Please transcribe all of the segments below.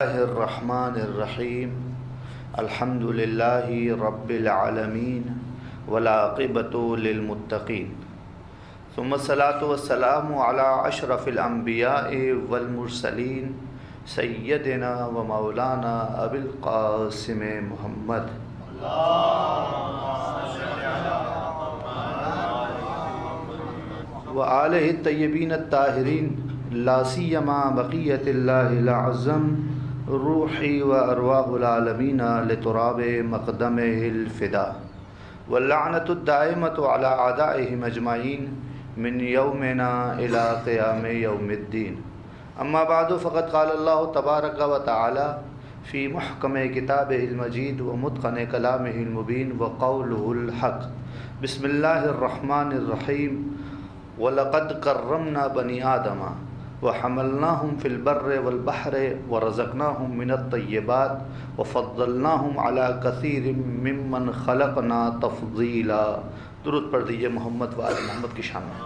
الرحمن الرحیم الحمد للہ رب العالمین والعاقبۃ للمتقین ثم الصلاۃ والسلام علی اشرف الانبیاء والمرسلین سیدنا و مولانا ابی القاسم محمد وآلہ الطیبین الطاہرین لا سیما بقیت اللہ العظم روحی و ارواح العالمین لتراب مقدمہ الفدا واللعنۃ الدائمۃ علی اعدائہم اجمعین من یومنا الی قیام یوم الدین اما بعد فقد قال اللہ تبارک و تعالی فی محکم کتابہ المجید و متقن کلامہ المبین وقولہ الحق بسم اللہ الرحمن الرحیم وَلَقَدْ كَرَّمْنَا بَنِي آدَمَ وَحَمَلْنَاهُمْ فِي الْبَرِّ وَالْبَحْرِ وَرَزَقْنَاهُمْ مِنَ الطَّيِّبَاتِ وَفَضَّلْنَاهُمْ عَلَى كَثِيرٍ مِّمَّنْ خَلَقْنَا تَفْضِيلًا۔ درود پڑھ دیجئے محمد و آل محمد کی شان میں۔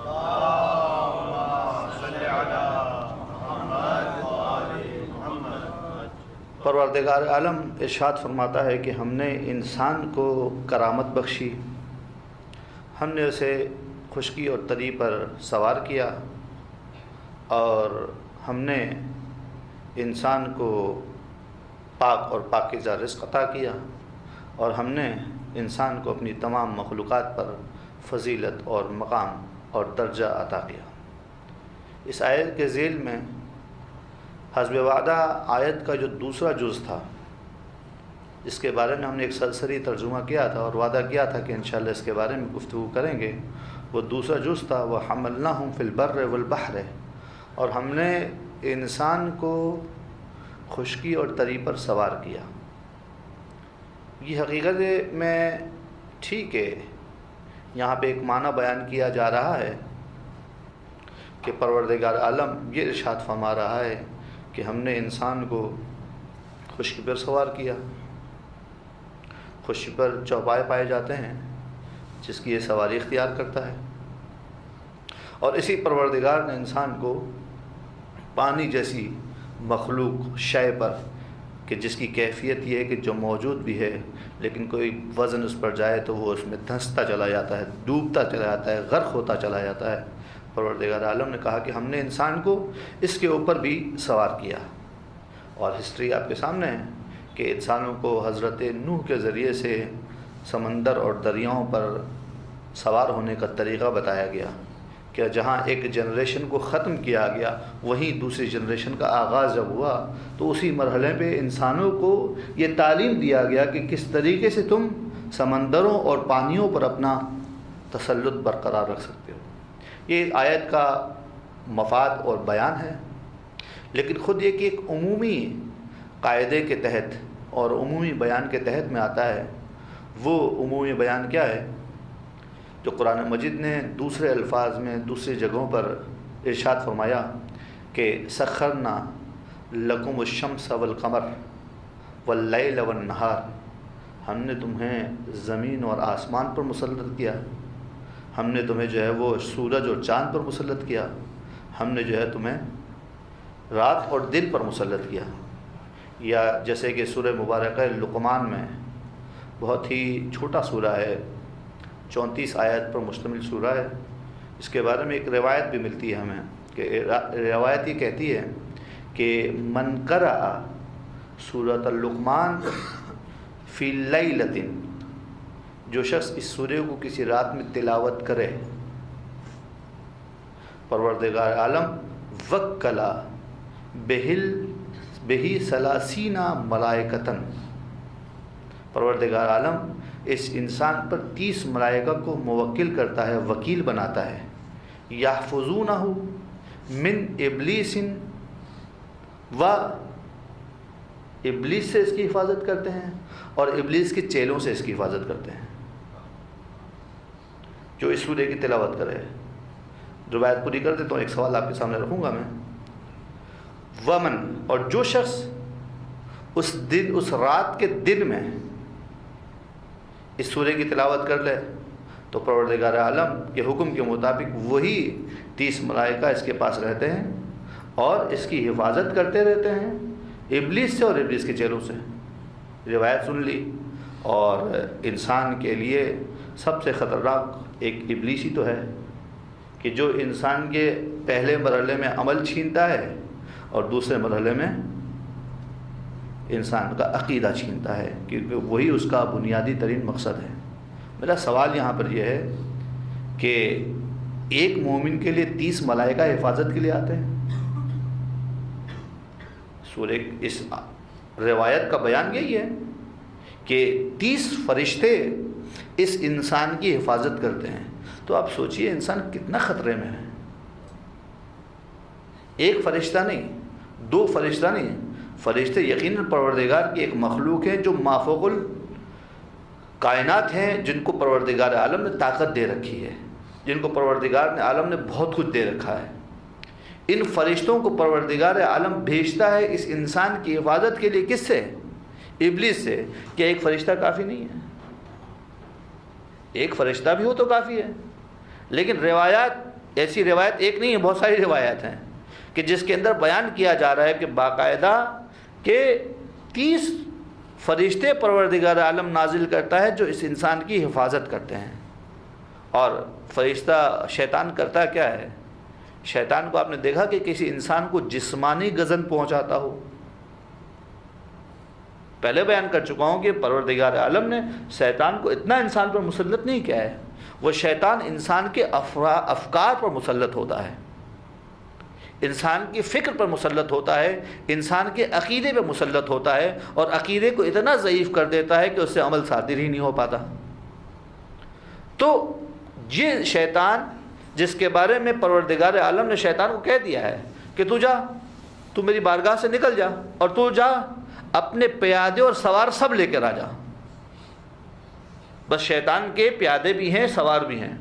پروردگار عالم ارشاد فرماتا ہے کہ ہم نے انسان کو کرامت بخشی، ہم نے اسے خشکی اور تری پر سوار کیا، اور ہم نے انسان کو پاک اور پاکیزہ رزق عطا کیا، اور ہم نے انسان کو اپنی تمام مخلوقات پر فضیلت اور مقام اور درجہ عطا کیا۔ اس آیت کے ذیل میں حسب وعدہ آیت کا جو دوسرا جز تھا، اس کے بارے میں ہم نے ایک سرسری ترجمہ کیا تھا اور وعدہ کیا تھا کہ انشاءاللہ اس کے بارے میں گفتگو کریں گے۔ وہ دوسرا جز تھا وَحَمَلْنَاهُمْ فِي الْبَرِّ وَالْبَحْرِ، اور ہم نے انسان کو خشکی اور تری پر سوار کیا۔ یہ حقیقت میں ٹھیک ہے، یہاں پہ ایک معنی بیان کیا جا رہا ہے کہ پروردگار عالم یہ ارشاد فرما رہا ہے کہ ہم نے انسان کو خشکی پر سوار کیا۔ خشکی پر چوپائے پائے جاتے ہیں جس کی یہ سواری اختیار کرتا ہے، اور اسی پروردگار نے انسان کو پانی جیسی مخلوق شے پر، کہ جس کی کیفیت یہ ہے کہ جو موجود بھی ہے لیکن کوئی وزن اس پر جائے تو وہ اس میں دھنستا چلا جاتا ہے، ڈوبتا چلا جاتا ہے، غرق ہوتا چلا جاتا ہے۔ پروردگار عالم نے کہا کہ ہم نے انسان کو اس کے اوپر بھی سوار کیا، اور ہسٹری آپ کے سامنے ہے کہ انسانوں کو حضرت نوح کے ذریعے سے سمندر اور دریاؤں پر سوار ہونے کا طریقہ بتایا گیا کہ جہاں ایک جنریشن کو ختم کیا گیا وہیں دوسری جنریشن کا آغاز جب ہوا تو اسی مرحلے پہ انسانوں کو یہ تعلیم دیا گیا کہ کس طریقے سے تم سمندروں اور پانیوں پر اپنا تسلط برقرار رکھ سکتے ہو۔ یہ آیت کا مفاد اور بیان ہے، لیکن خود یہ کہ ایک عمومی قاعدے کے تحت اور عمومی بیان کے تحت میں آتا ہے۔ وہ عمومی بیان کیا ہے جو قرآن مجید نے دوسرے الفاظ میں دوسری جگہوں پر ارشاد فرمایا کہ سخرنا لکم الشمس والقمر واللیل والنہار، ہم نے تمہیں زمین اور آسمان پر مسلط کیا، ہم نے تمہیں جو ہے وہ سورج اور چاند پر مسلط کیا، ہم نے جو ہے تمہیں رات اور دن پر مسلط کیا۔ یا جیسے کہ سورہ مبارکہ لقمان میں، بہت ہی چھوٹا سورہ ہے، 34 آیت پر مشتمل سورہ ہے، اس کے بارے میں ایک روایت بھی ملتی ہے ہمیں کہ روایت یہ کہتی ہے کہ من قرأ سورۃ اللقمان فی لیلۃ، جو شخص اس سورہ کو کسی رات میں تلاوت کرے، پروردگار عالم وکلا بہی ثلاثین ملائکۃ، پروردگار عالم اس انسان پر 30 ملائکہ کو موکل کرتا ہے، وکیل بناتا ہے، یحفظونہ من ابلیس، و ابلیس سے اس کی حفاظت کرتے ہیں اور ابلیس کے چیلوں سے اس کی حفاظت کرتے ہیں۔ جو اس سورہ کی تلاوت کرے، روایت پوری کر دیتا ہوں، ایک سوال آپ کے سامنے رکھوں گا میں۔ ومن، اور جو شخص اس رات کے دن میں اس سورہ کی تلاوت کر لے تو پروردگار عالم کے حکم کے مطابق وہی 30 ملائکہ اس کے پاس رہتے ہیں اور اس کی حفاظت کرتے رہتے ہیں ابلیس سے اور ابلیس کے چیلوں سے روایت سن لی، اور انسان کے لیے سب سے خطرناک ایک ابلیس ہی تو ہے کہ جو انسان کے پہلے مرحلے میں عمل چھینتا ہے اور دوسرے مرحلے میں انسان کا عقیدہ چھینتا ہے، کیونکہ وہی اس کا بنیادی ترین مقصد ہے۔ میرا سوال یہاں پر یہ ہے کہ ایک مومن کے لیے 30 ملائکہ حفاظت کے لیے آتے ہیں۔ سورہ اس روایت کا بیان یہی ہے کہ 30 فرشتے اس انسان کی حفاظت کرتے ہیں، تو آپ سوچئے انسان کتنا خطرے میں ہے۔ ایک فرشتہ نہیں، 2 فرشتہ نہیں، فرشتے یقیناً پروردگار کی ایک مخلوق ہے جو مافوق الکائنات ہیں، جن کو پروردگار عالم نے طاقت دے رکھی ہے، جن کو پروردگار نے عالم نے بہت کچھ دے رکھا ہے۔ ان فرشتوں کو پروردگار عالم بھیجتا ہے اس انسان کی حفاظت کے لیے، کس سے؟ ابلیس سے۔ کیا ایک فرشتہ کافی نہیں ہے؟ ایک فرشتہ بھی ہو تو کافی ہے، لیکن روایات ایسی روایت ایک نہیں ہے، بہت ساری روایات ہیں کہ جس کے اندر بیان کیا جا رہا ہے کہ باقاعدہ کہ 30 فرشتے پروردگار عالم نازل کرتا ہے جو اس انسان کی حفاظت کرتے ہیں۔ اور فرشتہ شیطان کرتا کیا ہے؟ شیطان کو آپ نے دیکھا کہ کسی انسان کو جسمانی غضن پہنچاتا ہو؟ پہلے بیان کر چکا ہوں کہ پروردگار عالم نے شیطان کو اتنا انسان پر مسلط نہیں کیا ہے، وہ شیطان انسان کے افکار پر مسلط ہوتا ہے، انسان کی فکر پر مسلط ہوتا ہے، انسان کے عقیدے پہ مسلط ہوتا ہے، اور عقیدے کو اتنا ضعیف کر دیتا ہے کہ اس سے عمل صادر ہی نہیں ہو پاتا۔ تو یہ شیطان جس کے بارے میں پروردگار عالم نے شیطان کو کہہ دیا ہے کہ تو جا، تو میری بارگاہ سے نکل جا، اور تو جا اپنے پیادے اور سوار سب لے کر آ جا۔ بس شیطان کے پیادے بھی ہیں، سوار بھی ہیں،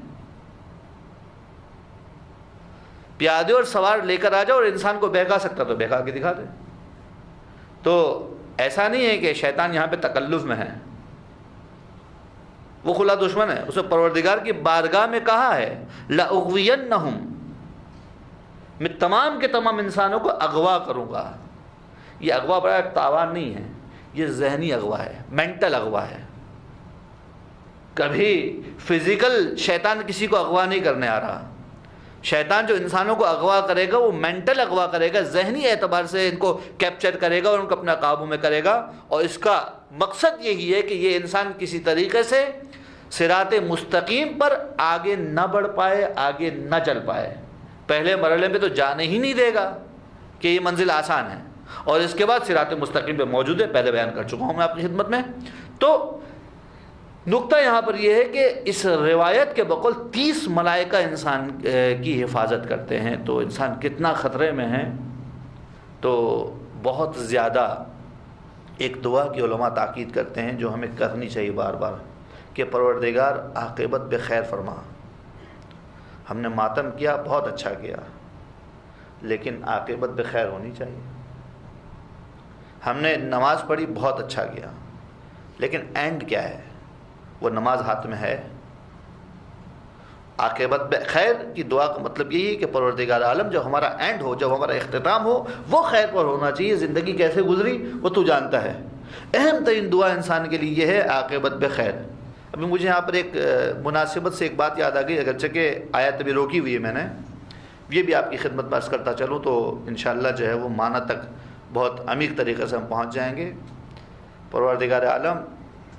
پیادے اور سوار لے کر آ جا، اور انسان کو بہکا سکتا تو بہکا کے دکھا دے۔ تو ایسا نہیں ہے کہ شیطان یہاں پہ تکلف میں ہے، وہ کھلا دشمن ہے۔ اسے پروردگار کی بارگاہ میں کہا ہے لَأُغْوِيَنَّهُمْ، میں تمام کے تمام انسانوں کو اغوا کروں گا۔ یہ اغوا بڑا تاوان نہیں ہے، یہ ذہنی اغوا ہے، مینٹل اغوا ہے۔ کبھی فزیکل شیطان کسی کو اغوا نہیں کرنے آ رہا۔ شیطان جو انسانوں کو اغوا کرے گا وہ مینٹل اغوا کرے گا، ذہنی اعتبار سے ان کو کیپچر کرے گا اور ان کو اپنا قابو میں کرے گا، اور اس کا مقصد یہی ہے کہ یہ انسان کسی طریقے سے صراط مستقیم پر آگے نہ بڑھ پائے، آگے نہ چل پائے۔ پہلے مرحلے میں تو جانے ہی نہیں دے گا کہ یہ منزل آسان ہے، اور اس کے بعد صراط مستقیم پہ موجود ہے، پہلے بیان کر چکا ہوں میں آپ کی خدمت میں۔ تو نقطہ یہاں پر یہ ہے کہ اس روایت کے بقول 30 ملائکہ انسان کی حفاظت کرتے ہیں، تو انسان کتنا خطرے میں ہے۔ تو بہت زیادہ ایک دعا کی علماء تاکید کرتے ہیں جو ہمیں کرنی چاہیے بار بار، کہ پروردگار عاقبت بخیر فرما۔ ہم نے ماتم کیا، بہت اچھا کیا، لیکن عاقبت بخیر ہونی چاہیے۔ ہم نے نماز پڑھی، بہت اچھا کیا، لیکن اینڈ کیا ہے؟ وہ نماز ہاتھ میں ہے۔ عاقبت بخیر کی دعا کا مطلب یہی ہے کہ پروردگار عالم جب ہمارا اینڈ ہو، جب ہمارا اختتام ہو، وہ خیر پر ہونا چاہیے۔ زندگی کیسے گزری وہ تو جانتا ہے۔ اہم ترین دعا انسان کے لیے یہ ہے عاقبت بخیر۔ ابھی مجھے یہاں پر ایک مناسبت سے ایک بات یاد آ گئی، اگرچہ کہ آیت ابھی روکی ہوئی ہے میں نے، یہ بھی آپ کی خدمت میں عرض کرتا چلوں تو انشاءاللہ جو ہے وہ معنی تک بہت عمیق طریقے سے ہم پہنچ جائیں گے۔ پروردگار عالم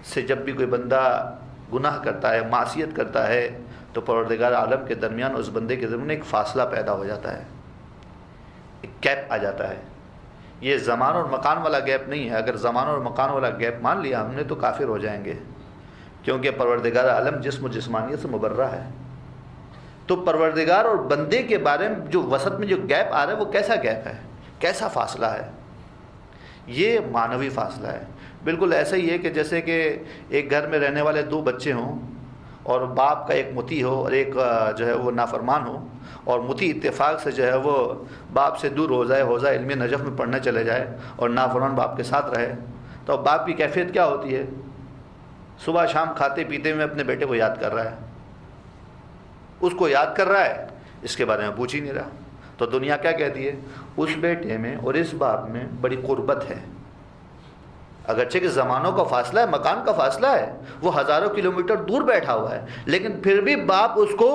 سے جب بھی کوئی بندہ گناہ کرتا ہے، معصیت کرتا ہے، تو پروردگار عالم کے درمیان اس بندے کے درمیان ایک فاصلہ پیدا ہو جاتا ہے، ایک گیپ آ جاتا ہے۔ یہ زمان اور مکان والا گیپ نہیں ہے۔ اگر زمان اور مکان والا گیپ مان لیا ہم نے تو کافر ہو جائیں گے، کیونکہ پروردگار عالم جسم و جسمانیت سے مبرہ ہے۔ تو پروردگار اور بندے کے بارے میں جو وسط میں جو گیپ آ رہا ہے وہ کیسا گیپ ہے، کیسا فاصلہ ہے؟ یہ معنوی فاصلہ ہے۔ بالکل ایسا ہی ہے کہ جیسے کہ ایک گھر میں رہنے والے 2 بچے ہوں، اور باپ کا ایک مطیع ہو اور ایک جو ہے وہ نافرمان ہو، اور مطیع اتفاق سے جو ہے وہ باپ سے دور ہو جائے، حوزہ علم نجف میں پڑھنے چلے جائے، اور نافرمان باپ کے ساتھ رہے، تو باپ کی کیفیت کیا ہوتی ہے؟ صبح شام کھاتے پیتے میں اپنے بیٹے کو یاد کر رہا ہے، اس کو یاد کر رہا ہے، اس کے بارے میں پوچھ ہی نہیں رہا۔ تو دنیا کیا کہتی ہے؟ اس بیٹے میں اور اس باپ میں بڑی قربت ہے، اگرچہ کہ زمانوں کا فاصلہ ہے، مکان کا فاصلہ ہے، وہ ہزاروں کلومیٹر دور بیٹھا ہوا ہے، لیکن پھر بھی باپ اس کو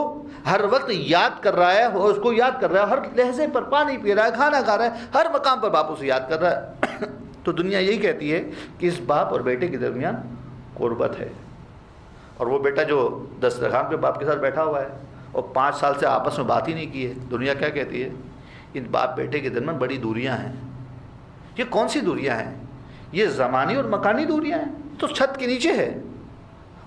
ہر وقت یاد کر رہا ہے، وہ اس کو یاد کر رہا ہے، ہر لہجے پر پانی پی رہا ہے، کھانا کھا رہا ہے، ہر مقام پر باپ اسے یاد کر رہا ہے۔ تو دنیا یہی کہتی ہے کہ اس باپ اور بیٹے کے درمیان قربت ہے، اور وہ بیٹا جو دسترخوان پہ باپ کے ساتھ بیٹھا ہوا ہے اور 5 سال سے آپس میں بات ہی نہیں کی ہے، دنیا کیا کہتی ہے؟ ان باپ بیٹے کے درمیان بڑی دوریاں ہیں۔ یہ کون سی دوریاں ہیں؟ یہ زمانی اور مکانی دوریاں ہیں، تو چھت کے نیچے ہے۔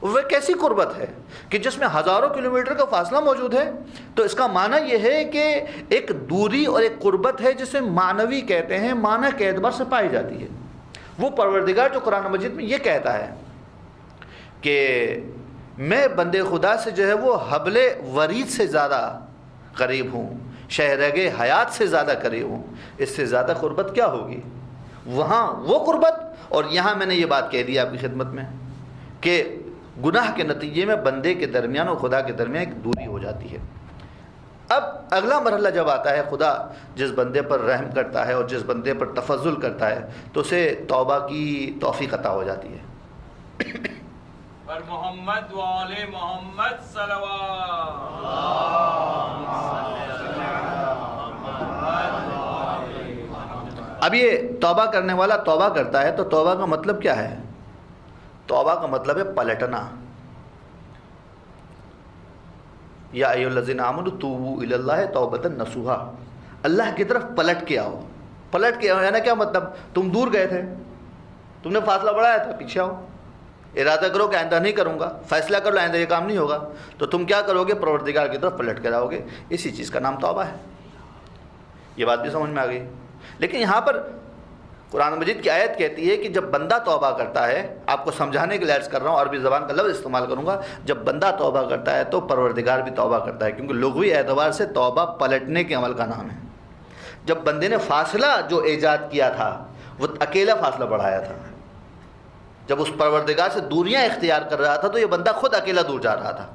وہ کیسی قربت ہے کہ جس میں ہزاروں کلومیٹر کا فاصلہ موجود ہے؟ تو اس کا معنی یہ ہے کہ ایک دوری اور ایک قربت ہے جسے معنوی کہتے ہیں، معنی کے اعتبار سے پائی جاتی ہے۔ وہ پروردگار جو قرآن مجید میں یہ کہتا ہے کہ میں بندے خدا سے جو ہے وہ حبل ورید سے زیادہ قریب ہوں، شہرگ حیات سے زیادہ قریب ہوں، اس سے زیادہ قربت کیا ہوگی؟ وہاں وہ قربت، اور یہاں میں نے یہ بات کہہ دی آپ کی خدمت میں کہ گناہ کے نتیجے میں بندے کے درمیان اور خدا کے درمیان ایک دوری ہو جاتی ہے۔ اب اگلا مرحلہ جب آتا ہے، خدا جس بندے پر رحم کرتا ہے اور جس بندے پر تفضل کرتا ہے تو اسے توبہ کی توفیق عطا ہو جاتی ہے۔ پر محمد و آل محمد صلوات۔ اب یہ توبہ کرنے والا توبہ کرتا ہے تو توبہ کا مطلب کیا ہے؟ توبہ کا مطلب ہے پلٹنا۔ یا ایھا الذین آمنوا توبوا الی اللہ توبۃ نصوحا، اللہ کی طرف پلٹ کے آؤ۔ پلٹ کے آؤ یعنی کیا مطلب؟ تم دور گئے تھے، تم نے فاصلہ بڑھایا تھا، پیچھے آؤ، ارادہ کرو کہ آئندہ نہیں کروں گا، فیصلہ کر لو آئندہ یہ کام نہیں ہوگا، تو تم کیا کرو گے؟ پروردگار کی طرف پلٹ کر آؤ گے۔ اسی چیز کا نام توبہ ہے۔ یہ بات بھی سمجھ میں آ گئی؟ لیکن یہاں پر قرآن مجید کی آیت کہتی ہے کہ جب بندہ توبہ کرتا ہے، آپ کو سمجھانے کے لیے عرض کر رہا ہوں، عربی زبان کا لفظ استعمال کروں گا، جب بندہ توبہ کرتا ہے تو پروردگار بھی توبہ کرتا ہے، کیونکہ لغوی اعتبار سے توبہ پلٹنے کے عمل کا نام ہے۔ جب بندے نے فاصلہ جو ایجاد کیا تھا وہ اکیلا فاصلہ بڑھایا تھا، جب اس پروردگار سے دوریاں اختیار کر رہا تھا تو یہ بندہ خود اکیلا دور جا رہا تھا،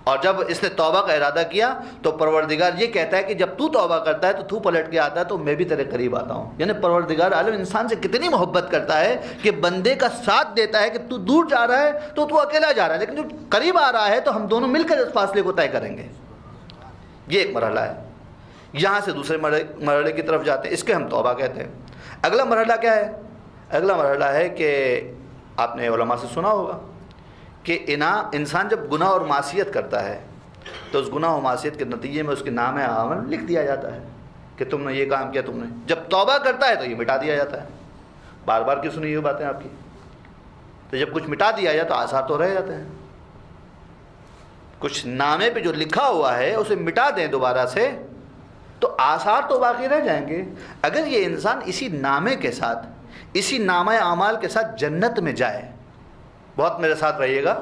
اور جب اس نے توبہ کا ارادہ کیا تو پروردگار یہ کہتا ہے کہ جب تو توبہ کرتا ہے تو تو پلٹ کے آتا ہے تو میں بھی تیرے قریب آتا ہوں۔ یعنی پروردگار عالم انسان سے کتنی محبت کرتا ہے کہ بندے کا ساتھ دیتا ہے کہ تو دور جا رہا ہے تو تو اکیلا جا رہا ہے، لیکن جو قریب آ رہا ہے تو ہم دونوں مل کر اس فاصلے کو طے کریں گے۔ یہ ایک مرحلہ ہے۔ یہاں سے دوسرے مرحلے کی طرف جاتے ہیں، اس کے ہم توبہ کہتے ہیں۔ اگلا مرحلہ کیا ہے؟ اگلا مرحلہ ہے کہ آپ نے علماء سے سنا ہوگا کہ انسان جب گناہ اور معصیت کرتا ہے تو اس گناہ و معصیت کے نتیجے میں اس کے نام اعمال لکھ دیا جاتا ہے کہ تم نے یہ کام کیا، تم نے۔ جب توبہ کرتا ہے تو یہ مٹا دیا جاتا ہے۔ بار بار کی سنی یہ باتیں آپ کی؟ تو جب کچھ مٹا دیا جائے تو آثار تو رہ جاتے ہیں۔ کچھ نامے پہ جو لکھا ہوا ہے اسے مٹا دیں دوبارہ سے تو آثار تو باقی رہ جائیں گے۔ اگر یہ انسان اسی نامے کے ساتھ، اسی نامہ اعمال کے ساتھ جنت میں جائے، بہت میرے ساتھ رہیے گا،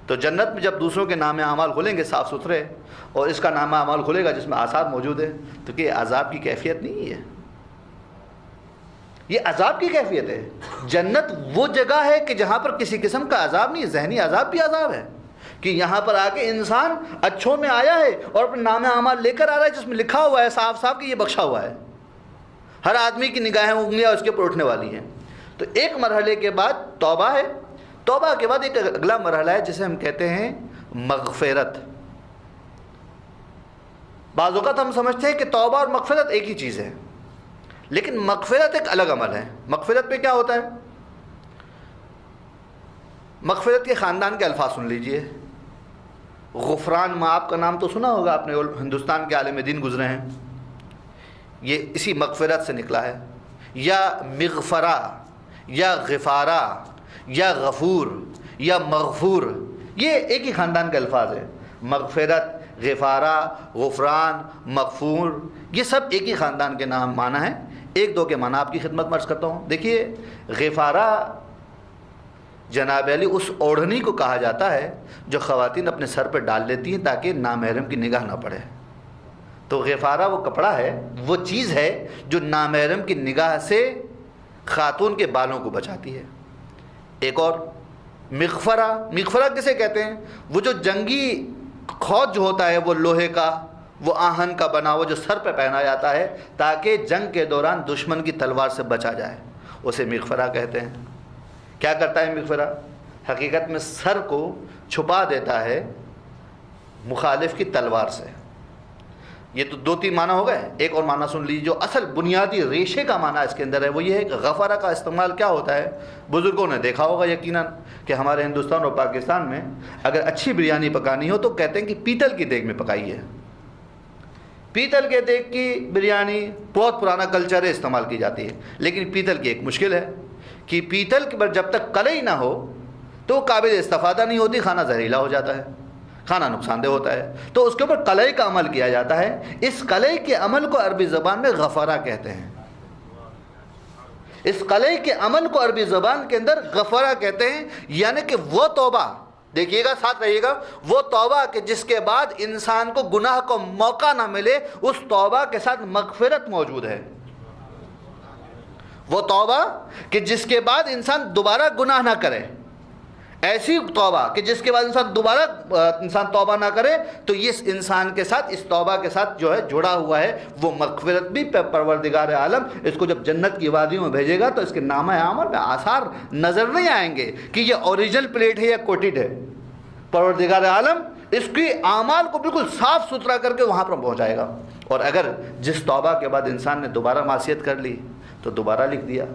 تو جنت میں جب دوسروں کے نام اعمال کھلیں گے صاف ستھرے، اور اس کا نام اعمال کھلے گا جس میں آثار موجود ہے، تو کہ عذاب کی کیفیت نہیں ہے، یہ عذاب کی کیفیت ہے۔ جنت وہ جگہ ہے کہ جہاں پر کسی قسم کا عذاب نہیں ہے، ذہنی عذاب بھی عذاب ہے، کہ یہاں پر آ کے انسان اچھوں میں آیا ہے اور اپنے نام اعمال لے کر آ رہا ہے جس میں لکھا ہوا ہے صاف صاف کہ یہ بخشا ہوا ہے۔ ہر آدمی کی نگاہیں انگلیاں اس کے اوپر اٹھنے والی ہیں۔ تو ایک مرحلے کے بعد توبہ ہے، توبہ کے بعد ایک اگلا مرحلہ ہے جسے ہم کہتے ہیں مغفرت۔ بعض اوقات ہم سمجھتے ہیں کہ توبہ اور مغفرت ایک ہی چیز ہے، لیکن مغفرت ایک الگ عمل ہے۔ مغفرت پہ کیا ہوتا ہے؟ مغفرت کے خاندان کے الفاظ سن لیجئے۔ غفران معاف کا نام تو سنا ہوگا آپ نے، ہندوستان کے عالم دین گزرے ہیں، یہ اسی مغفرت سے نکلا ہے۔ یا مغفرہ یا غفارہ یا غفور یا مغفور، یہ ایک ہی خاندان کے الفاظ ہیں۔ مغفرت، غفارہ، غفران، مغفور، یہ سب ایک ہی خاندان کے نام معنی ہیں۔ ایک دو کے معنی آپ کی خدمت میں عرض کرتا ہوں۔ دیکھیے، غفارہ جناب علی اس اوڑھنی کو کہا جاتا ہے جو خواتین اپنے سر پہ ڈال لیتی ہیں تاکہ نامحرم کی نگاہ نہ پڑے۔ تو غفارہ وہ کپڑا ہے، وہ چیز ہے جو نامحرم کی نگاہ سے خاتون کے بالوں کو بچاتی ہے۔ ایک اور مغفرہ، مغفرہ کسے کہتے ہیں؟ وہ جو جنگی خوج جو ہوتا ہے وہ لوہے کا وہ آہن کا بنا ہوا جو سر پہ پہنا جاتا ہے تاکہ جنگ کے دوران دشمن کی تلوار سے بچا جائے، اسے مغفرہ کہتے ہیں۔ کیا کرتا ہے مغفرہ؟ حقیقت میں سر کو چھپا دیتا ہے مخالف کی تلوار سے۔ یہ تو 2-3 معنی ہو گئے، ایک اور معنی سن لیجیے جو اصل بنیادی ریشے کا معنی اس کے اندر ہے، وہ یہ ہے کہ غفرہ کا استعمال کیا ہوتا ہے؟ بزرگوں نے دیکھا ہوگا یقیناً کہ ہمارے ہندوستان اور پاکستان میں اگر اچھی بریانی پکانی ہو تو کہتے ہیں کہ پیتل کی دیگ میں پکائیے۔ پیتل کے دیگ کی بریانی بہت پرانا کلچر ہے، استعمال کی جاتی ہے، لیکن پیتل کی ایک مشکل ہے کہ پیتل کے پر جب تک کلئی نہ ہو تو وہ قابل استفادہ نہیں ہوتی، کھانا زہریلا ہو جاتا ہے، کھانا نقصان دہ ہوتا ہے، تو اس کے اوپر کلئی کا عمل کیا جاتا ہے۔ اس کلئی کے عمل کو عربی زبان میں غفرہ کہتے ہیں۔ اس کلئی کے عمل کو عربی زبان کے اندر غفرہ کہتے ہیں، یعنی کہ وہ توبہ، دیکھیے گا ساتھ رہیے گا، وہ توبہ کہ جس کے بعد انسان کو گناہ کو موقع نہ ملے، اس توبہ کے ساتھ مغفرت موجود ہے۔ وہ توبہ کہ جس کے بعد انسان دوبارہ گناہ نہ کرے، ایسی توبہ کہ جس کے بعد انسان توبہ نہ کرے، تو اس انسان کے ساتھ، اس توبہ کے ساتھ جو ہے جڑا ہوا ہے وہ مغفرت بھی۔ پروردگار عالم اس کو جب جنت کی وادیوں میں بھیجے گا تو اس کے نامہ اعمال میں آثار نظر نہیں آئیں گے کہ یہ اوریجنل پلیٹ ہے یا کوٹڈ ہے۔ پروردگار عالم اس کی اعمال کو بالکل صاف ستھرا کر کے وہاں پر پہنچائے گا۔ اور اگر جس توبہ کے بعد انسان نے دوبارہ معصیت کر لی تو دوبارہ لکھ دیا۔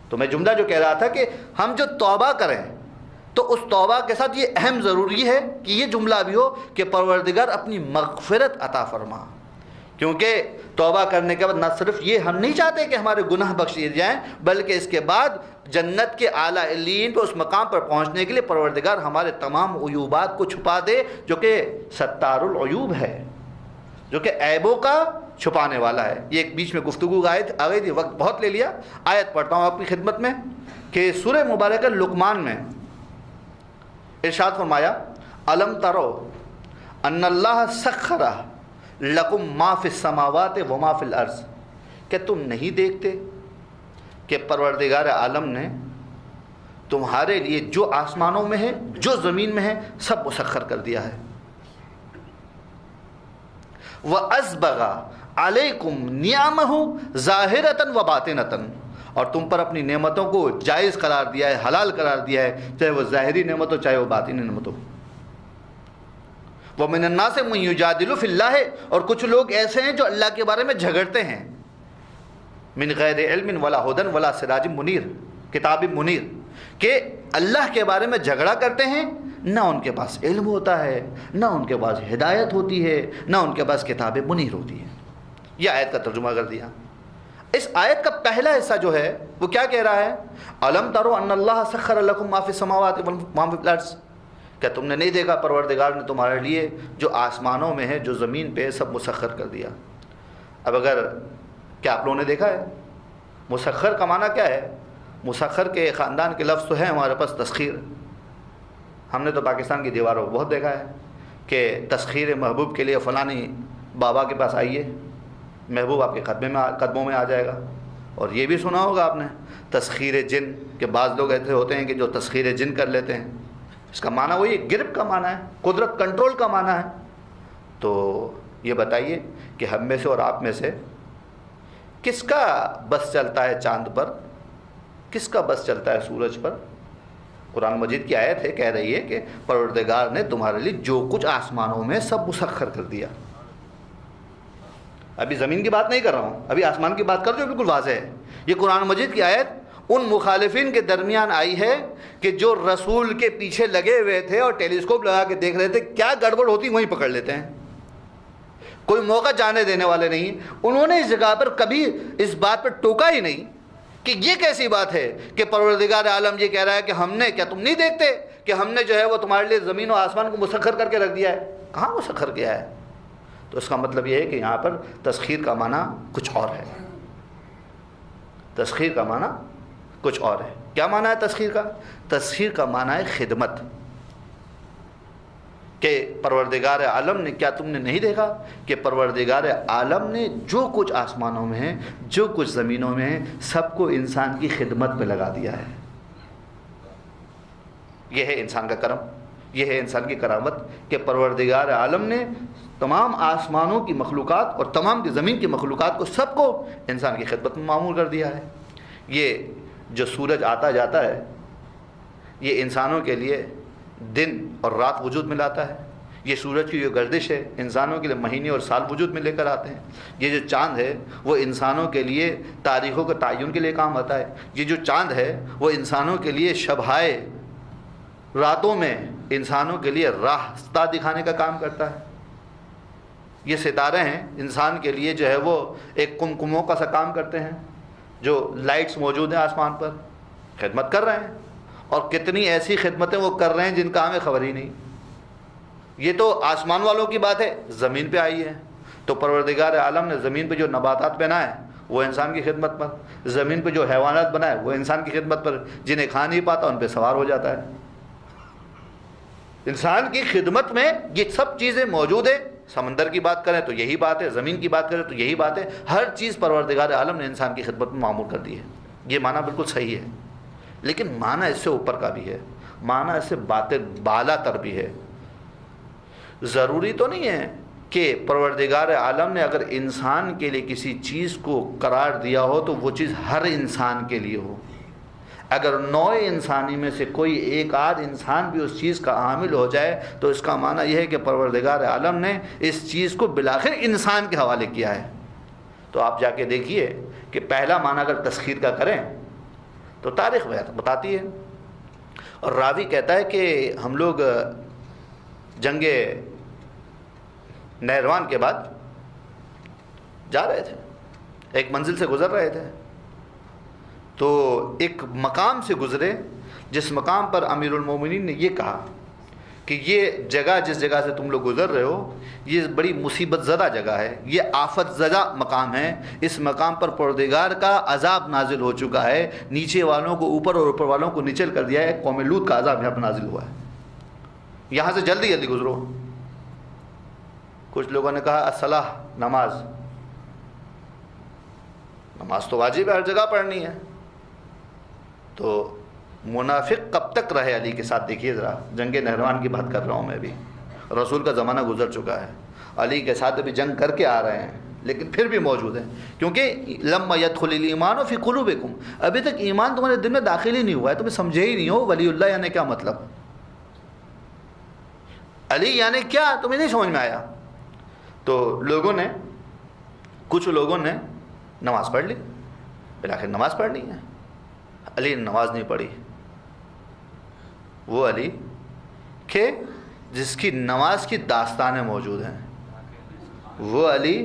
تو میں جملہ جو کہہ رہا تھا کہ ہم جو توبہ کریں تو اس توبہ کے ساتھ یہ اہم ضروری ہے کہ یہ جملہ بھی ہو کہ پروردگار اپنی مغفرت عطا فرما، کیونکہ توبہ کرنے کے بعد نہ صرف یہ ہم نہیں چاہتے کہ ہمارے گناہ بخش دیے جائیں، بلکہ اس کے بعد جنت کے اعلیٰ علیین پہ اس مقام پر پہنچنے کے لیے پروردگار ہمارے تمام عیوبات کو چھپا دے، جو کہ ستار العیوب ہے، جو کہ عیبوں کا چھپانے والا ہے۔ یہ ایک بیچ میں گفتگو آ گئی تھی، وقت بہت لے لیا، آیت پڑھتا ہوں آپ کی خدمت میں کہ سورہ مبارکہ لقمان میں ارشاد فرمایا، الم ترو ان اللہ سخر لکم ما فی السماوات و ما فی الارض، کہ تم نہیں دیکھتے کہ پروردگار عالم نے تمہارے لیے جو آسمانوں میں ہے جو زمین میں ہے سب مسخر کر دیا ہے۔ وَأَسْبَغَ عَلَيْكُمْ نِعَمَهُ ظَاهِرَةً وَبَاطِنَةً، اور تم پر اپنی نعمتوں کو جائز قرار دیا ہے، حلال قرار دیا ہے، چاہے وہ ظاہری نعمت ہو چاہے وہ باطنی نعمت ہو۔ وَمِنَ النَّاسِ مَن يُجَادِلُ فِي اللَّهِ، اور کچھ لوگ ایسے ہیں جو اللہ کے بارے میں جھگڑتے ہیں، من غیر علم ولا ہدن ولا سراج منیر، کتاب منیر، کہ اللہ کے بارے میں جھگڑا کرتے ہیں، نہ ان کے پاس علم ہوتا ہے، نہ ان کے پاس ہدایت ہوتی ہے، نہ ان کے پاس کتاب منیر ہوتی ہے۔ یہ آیت کا ترجمہ کر دیا۔ اس آیت کا پہلا حصہ جو ہے وہ کیا کہہ رہا ہے؟ الم ترو ان اللہ سخر لکم ما فی السماوات و ما فی الارض، کیا تم نے نہیں دیکھا پروردگار نے تمہارے لیے جو آسمانوں میں ہے جو زمین پہ سب مسخر کر دیا۔ اب اگر کیا آپ لوگوں نے دیکھا ہے مسخر کا معنی کیا ہے؟ مسخر کے خاندان کے لفظ تو ہیں ہمارے پاس تسخیر، ہم نے تو پاکستان کی دیواروں کو بہت دیکھا ہے کہ تسخیر محبوب کے لیے فلانی بابا کے پاس آئیے، محبوب آپ کے قدموں میں آ جائے گا۔ اور یہ بھی سنا ہوگا آپ نے تسخیر جن، کہ بعض لوگ ایسے ہوتے ہیں کہ جو تسخیر جن کر لیتے ہیں، اس کا معنی وہی گرپ کا معنی ہے، قدرت کنٹرول کا معنی ہے۔ تو یہ بتائیے کہ ہم میں سے اور آپ میں سے کس کا بس چلتا ہے چاند پر، کس کا بس چلتا ہے سورج پر؟ قرآن مجید کی آیت ہے، کہہ رہی ہے کہ پروردگار نے تمہارے لیے جو کچھ آسمانوں میں سب مسخر کر دیا۔ ابھی زمین کی بات نہیں کر رہا ہوں، ابھی آسمان کی بات کر جو بالکل واضح ہے۔ یہ قرآن مجید کی آیت ان مخالفین کے درمیان آئی ہے کہ جو رسول کے پیچھے لگے ہوئے تھے اور ٹیلیسکوپ لگا کے دیکھ رہے تھے، کیا گڑبڑ ہوتی وہیں پکڑ لیتے ہیں، کوئی موقع جانے دینے والے نہیں۔ انہوں نے اس جگہ پر کبھی اس بات پر ٹوکا ہی نہیں کہ یہ کیسی بات ہے کہ پروردگار عالم یہ کہہ رہا ہے کہ ہم نے، کیا تم نہیں دیکھتے کہ ہم نے جو ہے وہ تمہارے لیے زمین و آسمان کو مسخر کر کے رکھ دیا ہے؟ کہاں مسخر کیا ہے؟ تو اس کا مطلب یہ ہے کہ یہاں پر تسخیر کا معنی کچھ اور ہے، تسخیر کا معنی کچھ اور ہے۔ کیا معنی ہے تسخیر کا؟ تسخیر کا معنی ہے خدمت، کہ پروردگار عالم نے، کیا تم نے نہیں دیکھا کہ پروردگار عالم نے جو کچھ آسمانوں میں ہے جو کچھ زمینوں میں ہے سب کو انسان کی خدمت میں لگا دیا ہے۔ یہ ہے انسان کا کرم، یہ ہے انسان کی کرامت کہ پروردگار عالم نے تمام آسمانوں کی مخلوقات اور تمام کی زمین کی مخلوقات کو سب کو انسان کی خدمت میں معمور کر دیا ہے۔ یہ جو سورج آتا جاتا ہے یہ انسانوں کے لیے دن اور رات وجود میں لاتا ہے۔ یہ سورج کی جو گردش ہے انسانوں کے لیے مہینے اور سال وجود میں لے کر آتے ہیں۔ یہ جو چاند ہے وہ انسانوں کے لیے تاریخوں کے تعین کے لیے کام آتا ہے۔ یہ جو چاند ہے وہ انسانوں کے لیے شبہائے راتوں میں انسانوں کے لیے راستہ دکھانے کا کام کرتا ہے۔ یہ ستارے ہیں انسان کے لیے جو ہے وہ ایک کمکموں کا سا کام کرتے ہیں۔ جو لائٹس موجود ہیں آسمان پر خدمت کر رہے ہیں، اور کتنی ایسی خدمتیں وہ کر رہے ہیں جن کا ہمیں خبر ہی نہیں۔ یہ تو آسمان والوں کی بات ہے، زمین پہ آئی ہے تو پروردگار عالم نے زمین پہ جو نباتات بنائے وہ انسان کی خدمت پر، زمین پہ جو حیوانات بنائے وہ انسان کی خدمت پر، جنہیں کھا نہیں پاتا ان پہ سوار ہو جاتا ہے۔ انسان کی خدمت میں یہ سب چیزیں موجود ہیں۔ سمندر کی بات کریں تو یہی بات ہے، زمین کی بات کریں تو یہی بات ہے، ہر چیز پروردگار عالم نے انسان کی خدمت میں معمور کر دی ہے۔ یہ معنی بالکل صحیح ہے، لیکن معنی اس سے اوپر کا بھی ہے، معنی اس سے بالا تر بھی ہے۔ ضروری تو نہیں ہے کہ پروردگار عالم نے اگر انسان کے لیے کسی چیز کو قرار دیا ہو تو وہ چیز ہر انسان کے لیے ہو۔ اگر نوع انسانی میں سے کوئی ایک آدھ انسان بھی اس چیز کا حامل ہو جائے تو اس کا معنی یہ ہے کہ پروردگار عالم نے اس چیز کو بالآخر انسان کے حوالے کیا ہے۔ تو آپ جا کے دیکھیے کہ پہلا معنی اگر تسخیر کا کریں تو تاریخ بتاتی ہے، اور راوی کہتا ہے کہ ہم لوگ جنگ نہروان کے بعد جا رہے تھے، ایک منزل سے گزر رہے تھے، تو ایک مقام سے گزرے جس مقام پر امیر المومنین نے یہ کہا کہ یہ جگہ جس جگہ سے تم لوگ گزر رہے ہو یہ بڑی مصیبت زدہ جگہ ہے، یہ آفت زدہ مقام ہے، اس مقام پر پروردگار کا عذاب نازل ہو چکا ہے، نیچے والوں کو اوپر اور اوپر والوں کو نیچل کر دیا ہے، قوم لوط کا عذاب یہاں پر نازل ہوا ہے، یہاں سے جلدی جلدی گزرو۔ کچھ لوگوں نے کہا الصلاح، نماز تو واجب ہے، ہر جگہ پڑھنی ہے۔ تو منافق کب تک رہے علی کے ساتھ؟ دیکھیے ذرا، جنگ نہروان کی بات کر رہا ہوں میں بھی، رسول کا زمانہ گزر چکا ہے، علی کے ساتھ ابھی جنگ کر کے آ رہے ہیں لیکن پھر بھی موجود ہیں، کیونکہ لما يدخل الایمان فی قلوبکم، ابھی تک ایمان تمہارے دل میں داخل ہی نہیں ہوا ہے، تمہیں سمجھے ہی نہیں ہو ولی اللہ یعنی کیا مطلب، علی یعنی کیا تمہیں نہیں سمجھ میں آیا۔ تو کچھ لوگوں نے نماز پڑھ لی، بالآخر نماز پڑھنی ہے، علی نے نماز نہیں پڑھی۔ وہ علی کہ جس کی نماز کی داستانیں موجود ہیں، وہ علی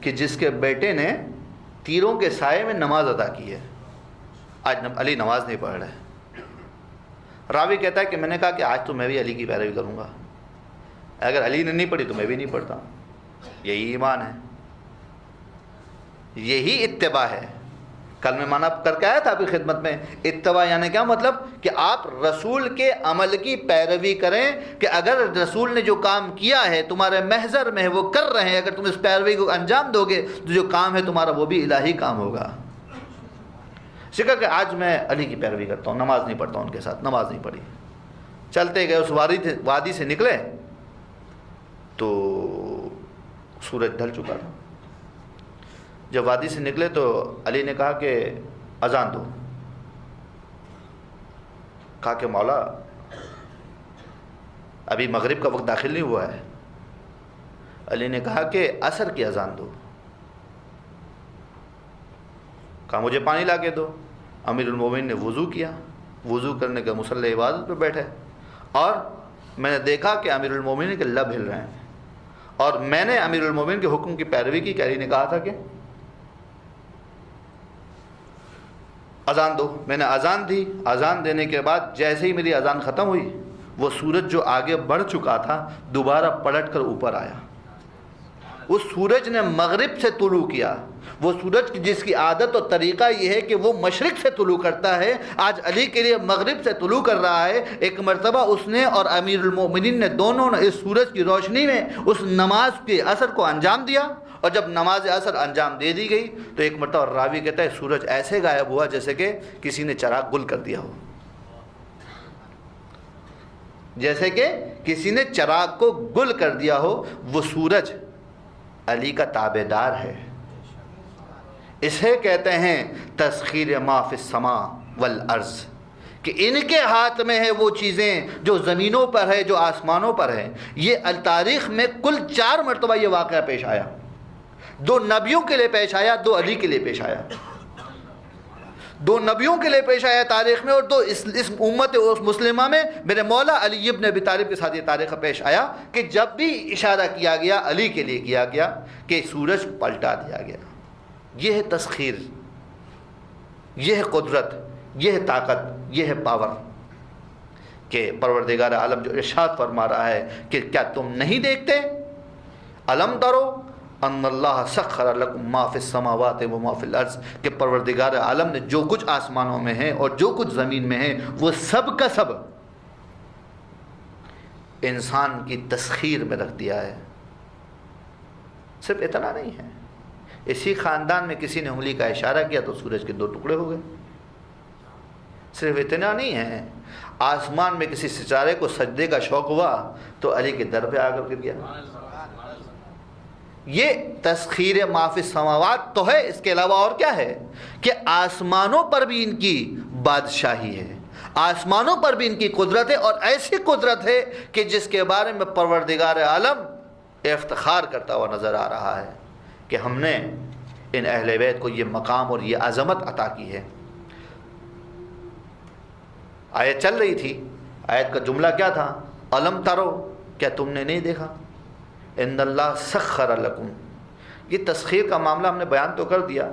کہ جس کے بیٹے نے تیروں کے سائے میں نماز ادا کی ہے، آج علی نماز نہیں پڑھ رہے۔ راوی کہتا ہے کہ میں نے کہا کہ آج تو میں بھی علی کی پیروی کروں گا، اگر علی نے نہیں پڑھی تو میں بھی نہیں پڑھتا۔ یہی ایمان ہے، یہی اتباع ہے۔ کل میں معنی کر کے آیا تھا آپ کی خدمت میں، اتباع یعنی کیا مطلب کہ آپ رسول کے عمل کی پیروی کریں، کہ اگر رسول نے جو کام کیا ہے تمہارے محضر میں ہے وہ کر رہے ہیں، اگر تم اس پیروی کو انجام دو گے تو جو کام ہے تمہارا وہ بھی الہی کام ہوگا۔ کہا کہ آج میں علی کی پیروی کرتا ہوں، نماز نہیں پڑھتا ہوں ان کے ساتھ، نماز نہیں پڑھی۔ چلتے گئے، اس وادی سے نکلے تو سورج ڈھل چکا تھا۔ جب وادی سے نکلے تو علی نے کہا کہ اذان دو۔ کہا کہ مولا ابھی مغرب کا وقت داخل نہیں ہوا ہے۔ علی نے کہا کہ عصر کی اذان دو۔ کہا مجھے پانی لا کے دو۔ امیر المومنین نے وضو کیا، وضو کرنے کے مصلی عبادت پہ بیٹھے، اور میں نے دیکھا کہ امیر المومنین کے لب ہل رہے ہیں، اور میں نے امیر المومنین کے حکم کی پیروی کی کہ علی نے کہا تھا کہ اذان دو۔ میں نے اذان دی، اذان دینے کے بعد جیسے ہی میری اذان ختم ہوئی وہ سورج جو آگے بڑھ چکا تھا دوبارہ پلٹ کر اوپر آیا۔ اس سورج نے مغرب سے طلوع کیا، وہ سورج جس کی عادت اور طریقہ یہ ہے کہ وہ مشرق سے طلوع کرتا ہے، آج علی کے لیے مغرب سے طلوع کر رہا ہے۔ ایک مرتبہ اس نے اور امیر المومنین نے دونوں نے اس سورج کی روشنی میں اس نماز کے اثر کو انجام دیا، اور جب نماز اثر انجام دے دی گئی تو ایک مرتبہ راوی کہتا ہے سورج ایسے غائب ہوا جیسے کہ کسی نے چراغ گل کر دیا ہو۔ جیسے کہ کسی نے چراغ کو گل کر دیا ہو، وہ سورج علی کا تابع دار ہے۔ اسے کہتے ہیں تسخیر ما فی السماء والارض، کہ ان کے ہاتھ میں ہے وہ چیزیں جو زمینوں پر ہے، جو آسمانوں پر ہے۔ یہ تاریخ میں کل 4 مرتبہ یہ واقعہ پیش آیا، 2 نبیوں کے لیے پیش آیا، 2 علی کے لیے پیش آیا، 2 نبیوں کے لیے پیش آیا تاریخ میں، اور 2 اس امت مسلمہ میں میرے مولا علی ابن ابی طالب کے ساتھ یہ تاریخ پیش آیا کہ جب بھی اشارہ کیا گیا علی کے لیے کیا گیا کہ سورج پلٹا دیا گیا۔ یہ ہے تسخیر، یہ ہے قدرت، یہ ہے طاقت، یہ ہے پاور، کہ پروردگار عالم جو ارشاد فرما رہا ہے کہ کیا تم نہیں دیکھتے، الم ترو ان اللہ سخر لکم ما فی السماوات و ما فی الارض، کہ پروردگار عالم نے جو کچھ آسمانوں میں ہے اور جو کچھ زمین میں ہے وہ سب کا سب انسان کی تسخیر میں رکھ دیا ہے۔ صرف اتنا نہیں ہے، اسی خاندان میں کسی نے انگلی کا اشارہ کیا تو سورج کے 2 ٹکڑے ہو گئے۔ صرف اتنا نہیں ہے، آسمان میں کسی ستارے کو سجدے کا شوق ہوا تو علی کے در پہ آ کر گر گیا۔ یہ تسخیر ما فی السماوات تو ہے، اس کے علاوہ اور کیا ہے کہ آسمانوں پر بھی ان کی بادشاہی ہے، آسمانوں پر بھی ان کی قدرت ہے، اور ایسی قدرت ہے کہ جس کے بارے میں پروردگار عالم افتخار کرتا ہوا نظر آ رہا ہے کہ ہم نے ان اہل بیت کو یہ مقام اور یہ عظمت عطا کی ہے۔ آیت چل رہی تھی، آیت کا جملہ کیا تھا؟ الم ترو، کیا تم نے نہیں دیکھا، ان اللہ سخر لکم۔ یہ تسخیر کا معاملہ ہم نے بیان تو کر دیا،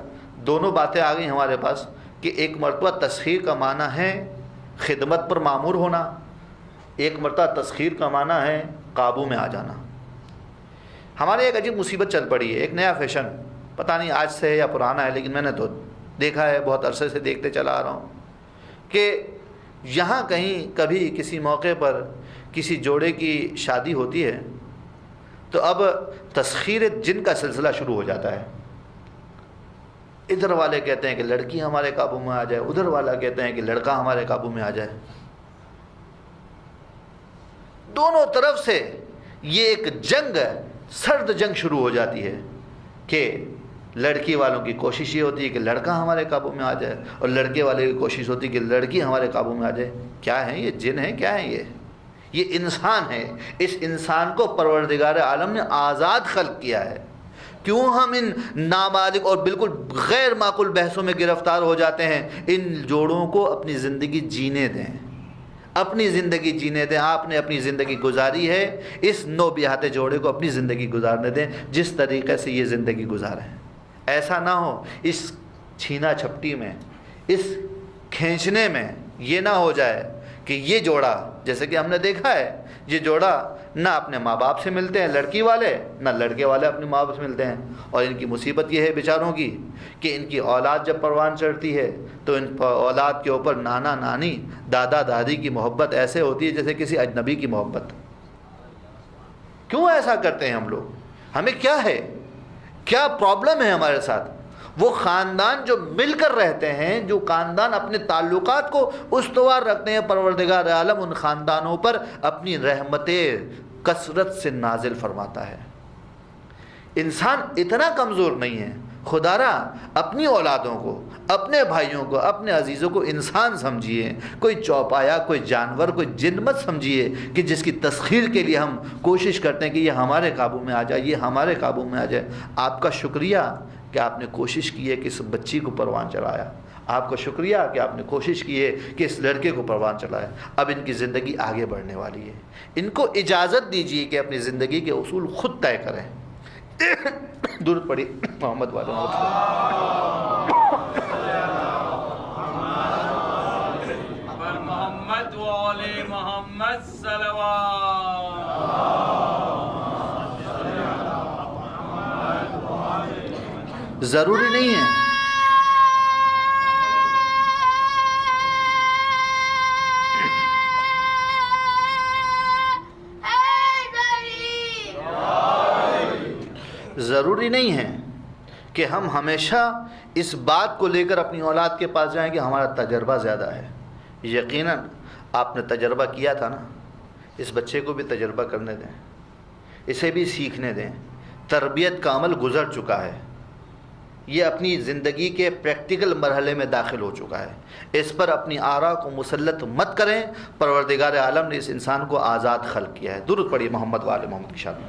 دونوں باتیں آ گئی ہمارے پاس کہ ایک مرتبہ تسخیر کا معنی ہے خدمت پر مامور ہونا، ایک مرتبہ تسخیر کا معنی ہے قابو میں آ جانا۔ ہمارے ایک عجیب مصیبت چل پڑی ہے، ایک نیا فیشن، پتہ نہیں آج سے ہے یا پرانا ہے، لیکن میں نے تو دیکھا ہے، بہت عرصے سے دیکھتے چلا آ رہا ہوں کہ یہاں کہیں کبھی کسی موقع پر کسی جوڑے کی شادی ہوتی ہے تو اب تسخیر جن کا سلسلہ شروع ہو جاتا ہے۔ ادھر والے کہتے ہیں کہ لڑکی ہمارے قابو میں آ جائے، ادھر والا کہتے ہیں کہ لڑکا ہمارے قابو میں آ جائے۔ دونوں طرف سے یہ ایک جنگ، سرد جنگ شروع ہو جاتی ہے کہ لڑکی والوں کی کوشش یہ ہوتی ہے کہ لڑکا ہمارے قابو میں آ جائے، اور لڑکے والے کی کوشش ہوتی ہے کہ لڑکی ہمارے قابو میں آ جائے۔ کیا ہیں یہ؟ جن ہیں؟ کیا ہیں یہ انسان ہے۔ اس انسان کو پروردگار عالم نے آزاد خلق کیا ہے۔ کیوں ہم ان نابالغ اور بالکل غیر معقول بحثوں میں گرفتار ہو جاتے ہیں؟ ان جوڑوں کو اپنی زندگی جینے دیں، اپنی زندگی جینے دیں۔ آپ نے اپنی زندگی گزاری ہے، اس نو بیاہتے جوڑے کو اپنی زندگی گزارنے دیں جس طریقے سے یہ زندگی گزاریں۔ ایسا نہ ہو اس چھینا چھپٹی میں، اس کھینچنے میں یہ نہ ہو جائے کہ یہ جوڑا، جیسے کہ ہم نے دیکھا ہے، یہ جوڑا نہ اپنے ماں باپ سے ملتے ہیں لڑکی والے، نہ لڑکے والے اپنے ماں باپ سے ملتے ہیں، اور ان کی مصیبت یہ ہے بیچاروں کی کہ ان کی اولاد جب پروان چڑھتی ہے تو ان اولاد کے اوپر نانا نانی دادا دادی کی محبت ایسے ہوتی ہے جیسے کسی اجنبی کی محبت۔ کیوں ایسا کرتے ہیں ہم لوگ؟ ہمیں کیا ہے؟ کیا پرابلم ہے ہمارے ساتھ؟ وہ خاندان جو مل کر رہتے ہیں، جو خاندان اپنے تعلقات کو استوار رکھتے ہیں، پروردگار عالم ان خاندانوں پر اپنی رحمتیں کثرت سے نازل فرماتا ہے۔ انسان اتنا کمزور نہیں ہے، خدا را اپنی اولادوں کو، اپنے بھائیوں کو، اپنے عزیزوں کو انسان سمجھیے، کوئی چوپایا، کوئی جانور، کوئی جن مت سمجھیے کہ جس کی تسخیر کے لیے ہم کوشش کرتے ہیں کہ یہ ہمارے قابو میں آ جائے، یہ ہمارے قابو میں آ جائے۔ آپ کا شکریہ کہ آپ نے کوشش کی ہے کہ اس بچی کو پروان چڑھایا، آپ کا شکریہ کہ آپ نے کوشش کی ہے کہ اس لڑکے کو پروان چڑھایا۔ اب ان کی زندگی آگے بڑھنے والی ہے، ان کو اجازت دیجیے کہ اپنی زندگی کے اصول خود طے کریں۔ درود پڑھی محمد والے محمد والے محمد صلوات۔ ضروری نہیں ہے ضروری نہیں ہے کہ ہم ہمیشہ اس بات کو لے کر اپنی اولاد کے پاس جائیں کہ ہمارا تجربہ زیادہ ہے۔ یقیناً آپ نے تجربہ کیا تھا نا اس بچے کو بھی تجربہ کرنے دیں، اسے بھی سیکھنے دیں۔ تربیت کا عمل گزر چکا ہے، یہ اپنی زندگی کے پریکٹیکل مرحلے میں داخل ہو چکا ہے، اس پر اپنی آرا کو مسلط مت کریں۔ پروردگار عالم نے اس انسان کو آزاد خلق کیا ہے۔ درود پڑھیے محمد و آل محمد کی شان میں۔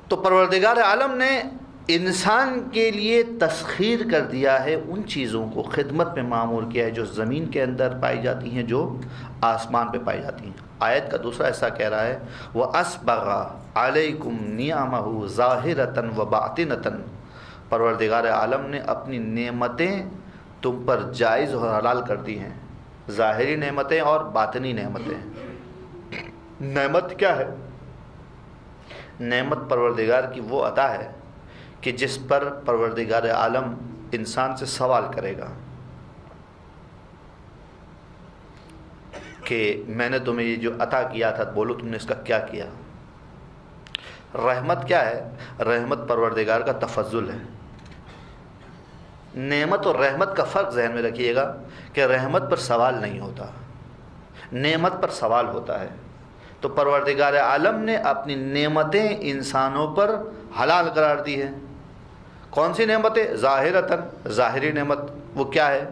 تو پروردگار عالم نے انسان کے لیے تسخیر کر دیا ہے، ان چیزوں کو خدمت میں معمور کیا ہے جو زمین کے اندر پائی جاتی ہیں، جو آسمان پہ پائی جاتی ہیں۔ آیت کا دوسرا حصہ کہہ رہا ہے وَأَسْبَغَ عَلَيْكُمْ نِعَمَهُ ظَاهِرَةً وَبَاطِنَةً، پروردگار عالم نے اپنی نعمتیں تم پر جائز اور حلال کر دی ہیں، ظاہری نعمتیں اور باطنی نعمتیں۔ نعمت کیا ہے؟ نعمت پروردگار کی وہ عطا ہے کہ جس پر پروردگار عالم انسان سے سوال کرے گا کہ میں نے تمہیں یہ جو عطا کیا تھا، بولو تم نے اس کا کیا کیا۔ رحمت کیا ہے؟ رحمت پروردگار کا تفضل ہے۔ نعمت اور رحمت کا فرق ذہن میں رکھیے گا کہ رحمت پر سوال نہیں ہوتا، نعمت پر سوال ہوتا ہے۔ تو پروردگار عالم نے اپنی نعمتیں انسانوں پر حلال قرار دی ہیں۔ کون سی نعمتیں؟ ظاہرتاً، ظاہری نعمت وہ کیا ہے؟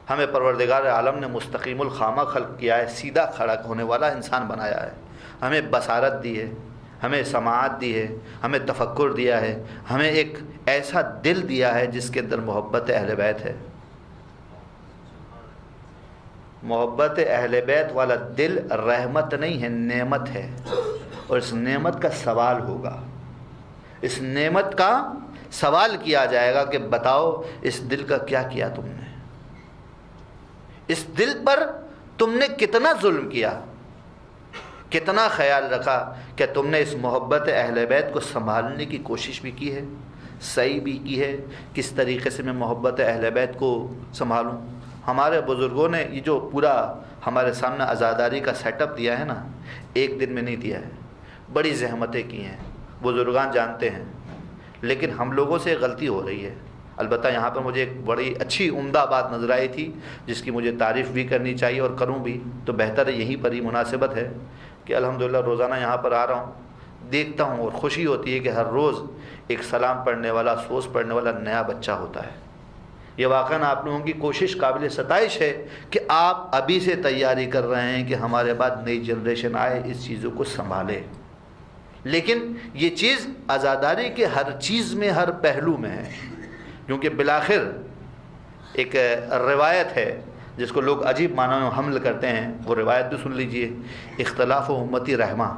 ہمیں پروردگار عالم نے مستقیم الخامہ خلق کیا ہے، سیدھا کھڑا ہونے والا انسان بنایا ہے، ہمیں بصارت دی ہے، ہمیں سماعت دی ہے، ہمیں تفکر دیا ہے، ہمیں ایک ایسا دل دیا ہے جس کے اندر محبت اہل بیت ہے۔ محبت اہل بیت والا دل رحمت نہیں ہے، نعمت ہے، اور اس نعمت کا سوال ہوگا، اس نعمت کا سوال کیا جائے گا کہ بتاؤ اس دل کا کیا کیا تم نے، اس دل پر تم نے کتنا ظلم کیا، کتنا خیال رکھا کہ تم نے اس محبت اہل بیت کو سنبھالنے کی کوشش بھی کی ہے، صحیح بھی کی ہے۔ کس طریقے سے میں محبت اہل بیت کو سنبھالوں؟ ہمارے بزرگوں نے یہ جو پورا ہمارے سامنے عزاداری کا سیٹ اپ دیا ہے نا، ایک دن میں نہیں دیا ہے، بڑی زحمتیں کی ہیں، بزرگان جانتے ہیں، لیکن ہم لوگوں سے غلطی ہو رہی ہے۔ البتہ یہاں پر مجھے ایک بڑی اچھی عمدہ بات نظر آئی تھی جس کی مجھے تعریف بھی کرنی چاہیے اور کروں بھی، تو بہتر ہے یہیں پر ہی مناسبت ہے کہ الحمدللہ روزانہ یہاں پر آ رہا ہوں، دیکھتا ہوں اور خوشی ہوتی ہے کہ ہر روز ایک سلام پڑھنے والا، سوز پڑھنے والا نیا بچہ ہوتا ہے۔ یہ واقعاً آپ لوگوں کی کوشش قابل ستائش ہے کہ آپ ابھی سے تیاری کر رہے ہیں کہ ہمارے بعد نئی جنریشن آئے، اس چیزوں کو سنبھالے۔ لیکن یہ چیز عزاداری کے ہر چیز میں، ہر پہلو میں ہے، کیونکہ بالآخر ایک روایت ہے جس کو لوگ عجیب معنوں میں حمل کرتے ہیں، وہ روایت بھی سن لیجئے، اختلاف و امتی رحمہ،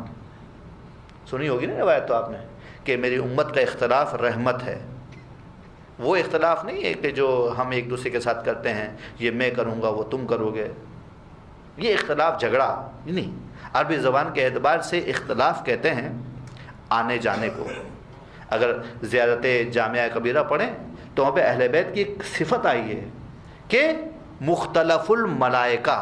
سنی ہوگی نا روایت تو آپ نے، کہ میری امت کا اختلاف رحمت ہے۔ وہ اختلاف نہیں ہے کہ جو ہم ایک دوسرے کے ساتھ کرتے ہیں، یہ میں کروں گا وہ تم کرو گے، یہ اختلاف جھگڑا نہیں۔ عربی زبان کے اعتبار سے اختلاف کہتے ہیں آنے جانے کو۔ اگر زیارت جامعہ کبیرہ پڑھیں تو وہاں پہ اہل بیت کی ایک صفت آئی ہے کہ مختلف الملائکہ،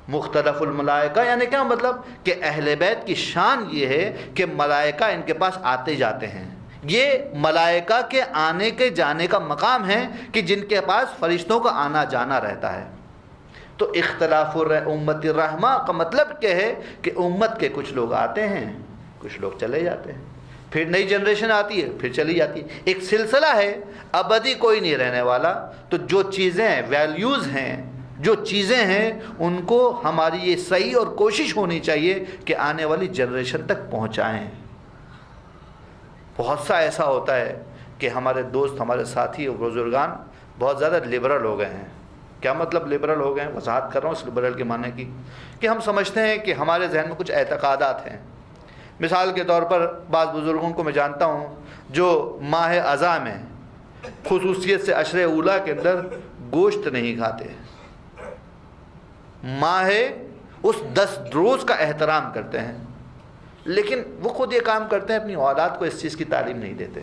مختلف الملائکہ یعنی کیا مطلب؟ کہ اہل بیت کی شان یہ ہے کہ ملائکہ ان کے پاس آتے جاتے ہیں، یہ ملائکہ کے آنے کے جانے کا مقام ہے کہ جن کے پاس فرشتوں کا آنا جانا رہتا ہے۔ تو اختلاف امت الرحمہ کا مطلب کیا ہے کہ امت کے کچھ لوگ آتے ہیں، کچھ لوگ چلے جاتے ہیں، پھر نئی جنریشن آتی ہے، پھر چلی جاتی ہے، ایک سلسلہ ہے، ابدی کوئی نہیں رہنے والا۔ تو جو چیزیں ویلیوز ہیں، جو چیزیں ہیں، ان کو ہماری یہ صحیح اور کوشش ہونی چاہیے کہ آنے والی جنریشن تک پہنچائیں۔ بہت سا ایسا ہوتا ہے کہ ہمارے دوست، ہمارے ساتھی اور بزرگان بہت زیادہ لبرل ہو گئے ہیں۔ کیا مطلب لبرل ہو گئے ہیں؟ وضاحت کر رہا ہوں اس لبرل کے معنی کی، کہ ہم سمجھتے ہیں کہ ہمارے ذہن میں کچھ اعتقادات ہیں۔ مثال کے طور پر بعض بزرگوں کو میں جانتا ہوں جو ماہ اذا میں خصوصیت سے عشر اولیٰ کے اندر گوشت نہیں کھاتے، ماہ اس 10 روز کا احترام کرتے ہیں، لیکن وہ خود یہ کام کرتے ہیں، اپنی اولاد کو اس چیز کی تعلیم نہیں دیتے۔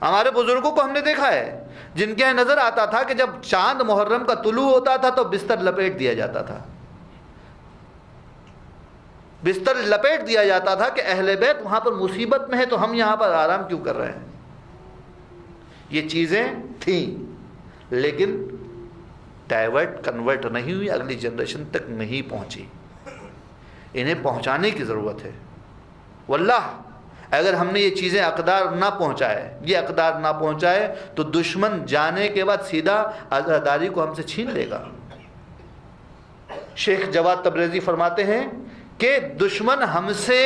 ہمارے بزرگوں کو ہم نے دیکھا ہے جن کے نظر آتا تھا کہ جب چاند محرم کا طلوع ہوتا تھا تو بستر لپیٹ دیا جاتا تھا، بستر لپیٹ دیا جاتا تھا کہ اہل بیت وہاں پر مصیبت میں ہے تو ہم یہاں پر آرام کیوں کر رہے ہیں۔ یہ چیزیں تھیں لیکن ڈائیورٹ کنورٹ نہیں ہوئی، اگلی جنریشن تک نہیں پہنچی، انہیں پہنچانے کی ضرورت ہے۔ واللہ اگر ہم نے یہ چیزیں اقدار نہ پہنچائے تو دشمن جانے کے بعد سیدھا آزاداری کو ہم سے چھین لے گا۔ شیخ جواد تبریزی فرماتے ہیں کہ دشمن ہم سے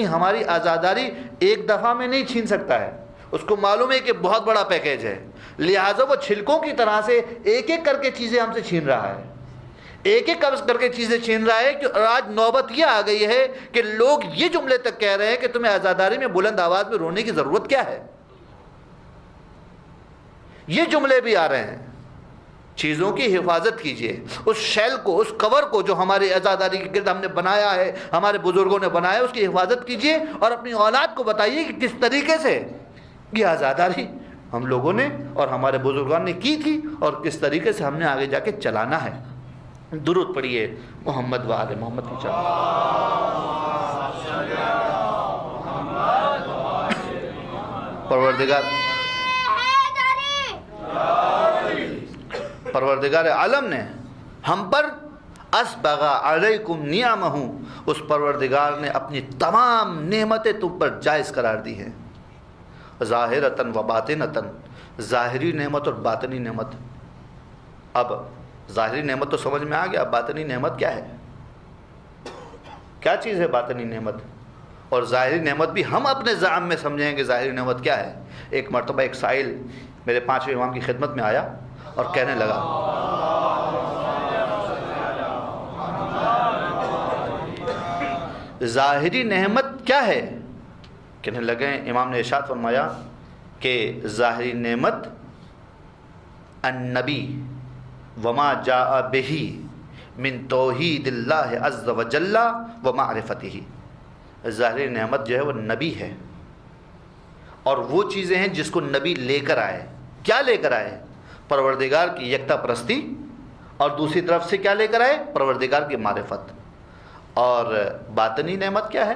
ہماری آزاداری ایک دفعہ میں نہیں چھین سکتا ہے، اس کو معلوم ہے کہ بہت بڑا پیکیج ہے، لہٰذا وہ چھلکوں کی طرح سے ایک ایک کر کے چیزیں ہم سے چھین رہا ہے، ایک ایک کر کے چیزیں چھین رہا ہے کہ آج نوبت یہ آ گئی ہے کہ لوگ یہ جملے تک کہہ رہے ہیں کہ تمہیں آزاداری میں بلند آواز میں رونے کی ضرورت کیا ہے، یہ جملے بھی آ رہے ہیں۔ چیزوں کی حفاظت کیجئے، اس شیل کو، اس کور کو جو ہماری آزاداری کے گرد ہم نے بنایا ہے، ہمارے بزرگوں نے بنایا ہے، اس کی حفاظت کیجئے اور اپنی اولاد کو بتائیے کہ کس طریقے سے یہ آزاداری ہم لوگوں نے اور ہمارے بزرگان نے کی تھی اور کس طریقے سے ہم نے آگے جا کے چلانا ہے۔ درود پڑھیے محمد و آل محمد کی چاہیے۔ پروردگار عالم نے ہم پر اسبغ علیکم نعمہ، اس پروردگار نے اپنی تمام نعمتیں تم پر جائز قرار دی ہیں، ظاہرتاً و باطنتاً، ظاہری نعمت اور باطنی نعمت۔ اب ظاہری نعمت تو سمجھ میں آ گیا، باطنی نعمت کیا ہے، کیا چیز ہے باطنی نعمت، اور ظاہری نعمت بھی ہم اپنے زعم میں سمجھیں کہ ظاہری نعمت کیا ہے۔ ایک مرتبہ ایک سائل میرے 5ویں امام کی خدمت میں آیا اور کہنے لگا ظاہری نعمت کیا ہے؟ کہنے لگے، امام نے ارشاد فرمایا کہ ظاہری نعمت النبی وما جاء بہ من توحید اللہ عز وجل و معرفتہ، ظاہری نعمت جو ہے وہ نبی ہے اور وہ چیزیں ہیں جس کو نبی لے کر آئے۔ کیا لے کر آئے؟ پروردگار کی یکتا پرستی، اور دوسری طرف سے کیا لے کر آئے؟ پروردگار کی معرفت۔ اور باطنی نعمت کیا ہے؟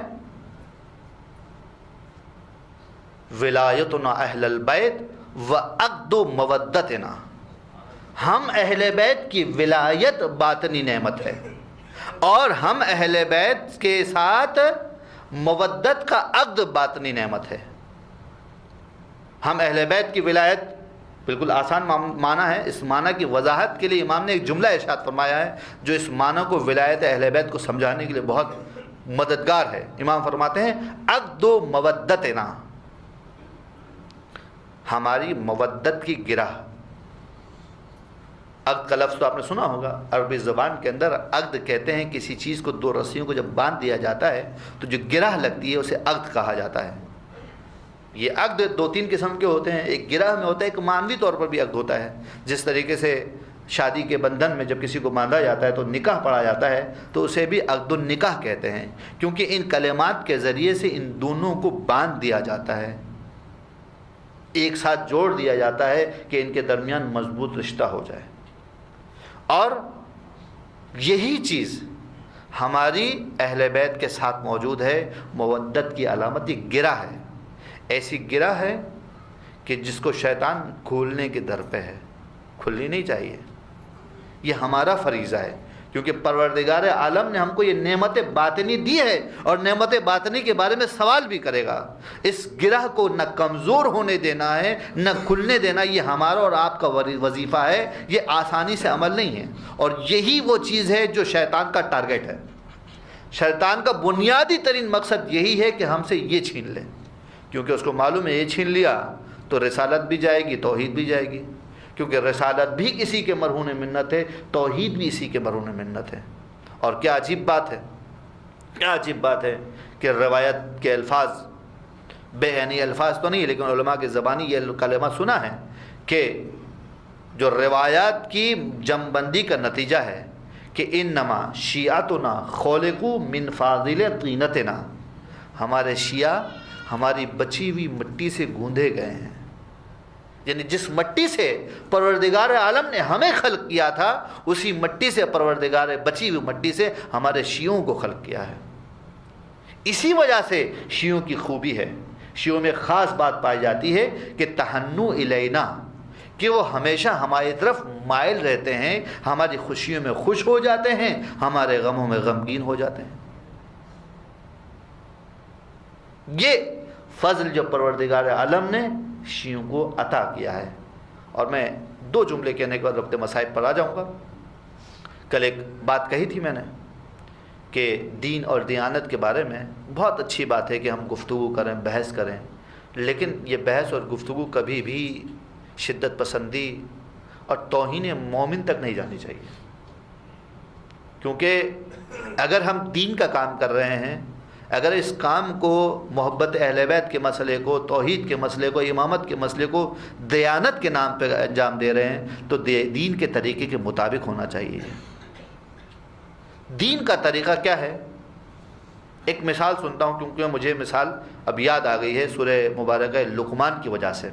ولایتنا اہل البیت و عقد مودتنا، ہم اہل بیت کی ولایت باطنی نعمت ہے اور ہم اہل بیت کے ساتھ مودت کا عقد باطنی نعمت ہے۔ ہم اہل بیت کی ولایت بالکل آسان معنی ہے، اس معنی کی وضاحت کے لیے امام نے ایک جملہ ارشاد فرمایا ہے جو اس معنی کو ولایت اہل بیت کو سمجھانے کے لیے بہت مددگار ہے۔ امام فرماتے ہیں عقد مودتنا، ہماری مودت کی گرہ۔ عقد کا لفظ تو آپ نے سنا ہوگا، عربی زبان کے اندر عقد کہتے ہیں کسی چیز کو دو رسیوں کو جب باندھ دیا جاتا ہے تو جو گرہ لگتی ہے اسے عقد کہا جاتا ہے۔ یہ عقد 2-3 قسم کے ہوتے ہیں، ایک گرہ میں ہوتا ہے، ایک معنوی طور پر بھی عقد ہوتا ہے، جس طریقے سے شادی کے بندھن میں جب کسی کو باندھا جاتا ہے تو نکاح پڑھا جاتا ہے تو اسے بھی عقد النکاح کہتے ہیں، کیونکہ ان کلمات کے ذریعے سے ان دونوں کو باندھ دیا جاتا ہے، ایک ساتھ جوڑ دیا جاتا ہے کہ ان کے درمیان مضبوط رشتہ ہو جائے۔ اور یہی چیز ہماری اہل بیت کے ساتھ موجود ہے، مودت کی علامت یہ گرہ ہے، ایسی گرہ ہے کہ جس کو شیطان کھولنے کے در پہ ہے، کھلنی نہیں چاہیے۔ یہ ہمارا فریضہ ہے کیونکہ پروردگار عالم نے ہم کو یہ نعمت باطنی دی ہے اور نعمت باطنی کے بارے میں سوال بھی کرے گا۔ اس گرہ کو نہ کمزور ہونے دینا ہے نہ کھلنے دینا، یہ ہمارا اور آپ کا وظیفہ ہے، یہ آسانی سے عمل نہیں ہے۔ اور یہی وہ چیز ہے جو شیطان کا ٹارگٹ ہے، شیطان کا بنیادی ترین مقصد یہی ہے کہ ہم سے یہ چھین لے، کیونکہ اس کو معلوم ہے یہ چھین لیا تو رسالت بھی جائے گی، توحید بھی جائے گی، کیونکہ رسالت بھی کسی کے مرہون منت ہے، توحید بھی اسی کے مرہون منت ہے۔ اور کیا عجیب بات ہے، کیا عجیب بات ہے کہ روایت کے الفاظ، بے عینی الفاظ تو نہیں لیکن علماء کی زبانی یہ کلمہ سنا ہے کہ جو روایات کی جمع بندی کا نتیجہ ہے کہ انما شیعتنا خلقوا من فاضل طینتنا، ہمارے شیعہ ہماری بچی ہوئی مٹی سے گوندے گئے ہیں، یعنی جس مٹی سے پروردگار عالم نے ہمیں خلق کیا تھا اسی مٹی سے پروردگار بچی ہوئی مٹی سے ہمارے شیعوں کو خلق کیا ہے۔ اسی وجہ سے شیعوں کی خوبی ہے، شیعوں میں خاص بات پائی جاتی ہے کہ تہنو الینا، کہ وہ ہمیشہ ہماری طرف مائل رہتے ہیں، ہماری خوشیوں میں خوش ہو جاتے ہیں، ہمارے غموں میں غمگین ہو جاتے ہیں۔ یہ فضل جو پروردگار عالم نے شیعوں کو عطا کیا ہے۔ اور میں 2 جملے کہنے کے بعد وقت مصائب پر آ جاؤں گا۔ کل ایک بات کہی تھی میں نے کہ دین اور دیانت کے بارے میں بہت اچھی بات ہے کہ ہم گفتگو کریں، بحث کریں، لیکن یہ بحث اور گفتگو کبھی بھی شدت پسندی اور توہین مومن تک نہیں جانی چاہیے، کیونکہ اگر ہم دین کا کام کر رہے ہیں، اگر اس کام کو محبت اہل بیت کے مسئلے کو، توحید کے مسئلے کو، امامت کے مسئلے کو دیانت کے نام پہ انجام دے رہے ہیں تو دین کے طریقے کے مطابق ہونا چاہیے۔ دین کا طریقہ کیا ہے؟ ایک مثال سنتا ہوں کیونکہ مجھے مثال اب یاد آ گئی ہے سورہ مبارکہ لقمان کی وجہ سے۔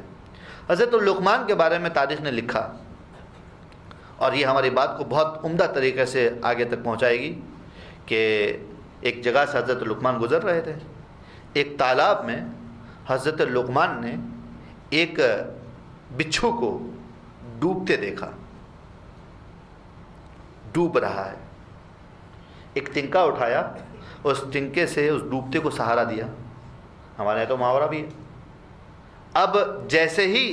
حضرت لقمان کے بارے میں تاریخ نے لکھا، اور یہ ہماری بات کو بہت عمدہ طریقے سے آگے تک پہنچائے گی کہ ایک جگہ سے حضرت لقمان گزر رہے تھے، ایک تالاب میں حضرت لقمان نے ایک بچھو کو ڈوبتے دیکھا، ڈوب رہا ہے۔ ایک تنکا اٹھایا، اس تنکے سے اس ڈوبتے کو سہارا دیا۔ ہمارے یہاں تو محاورہ بھی ہے۔ اب جیسے ہی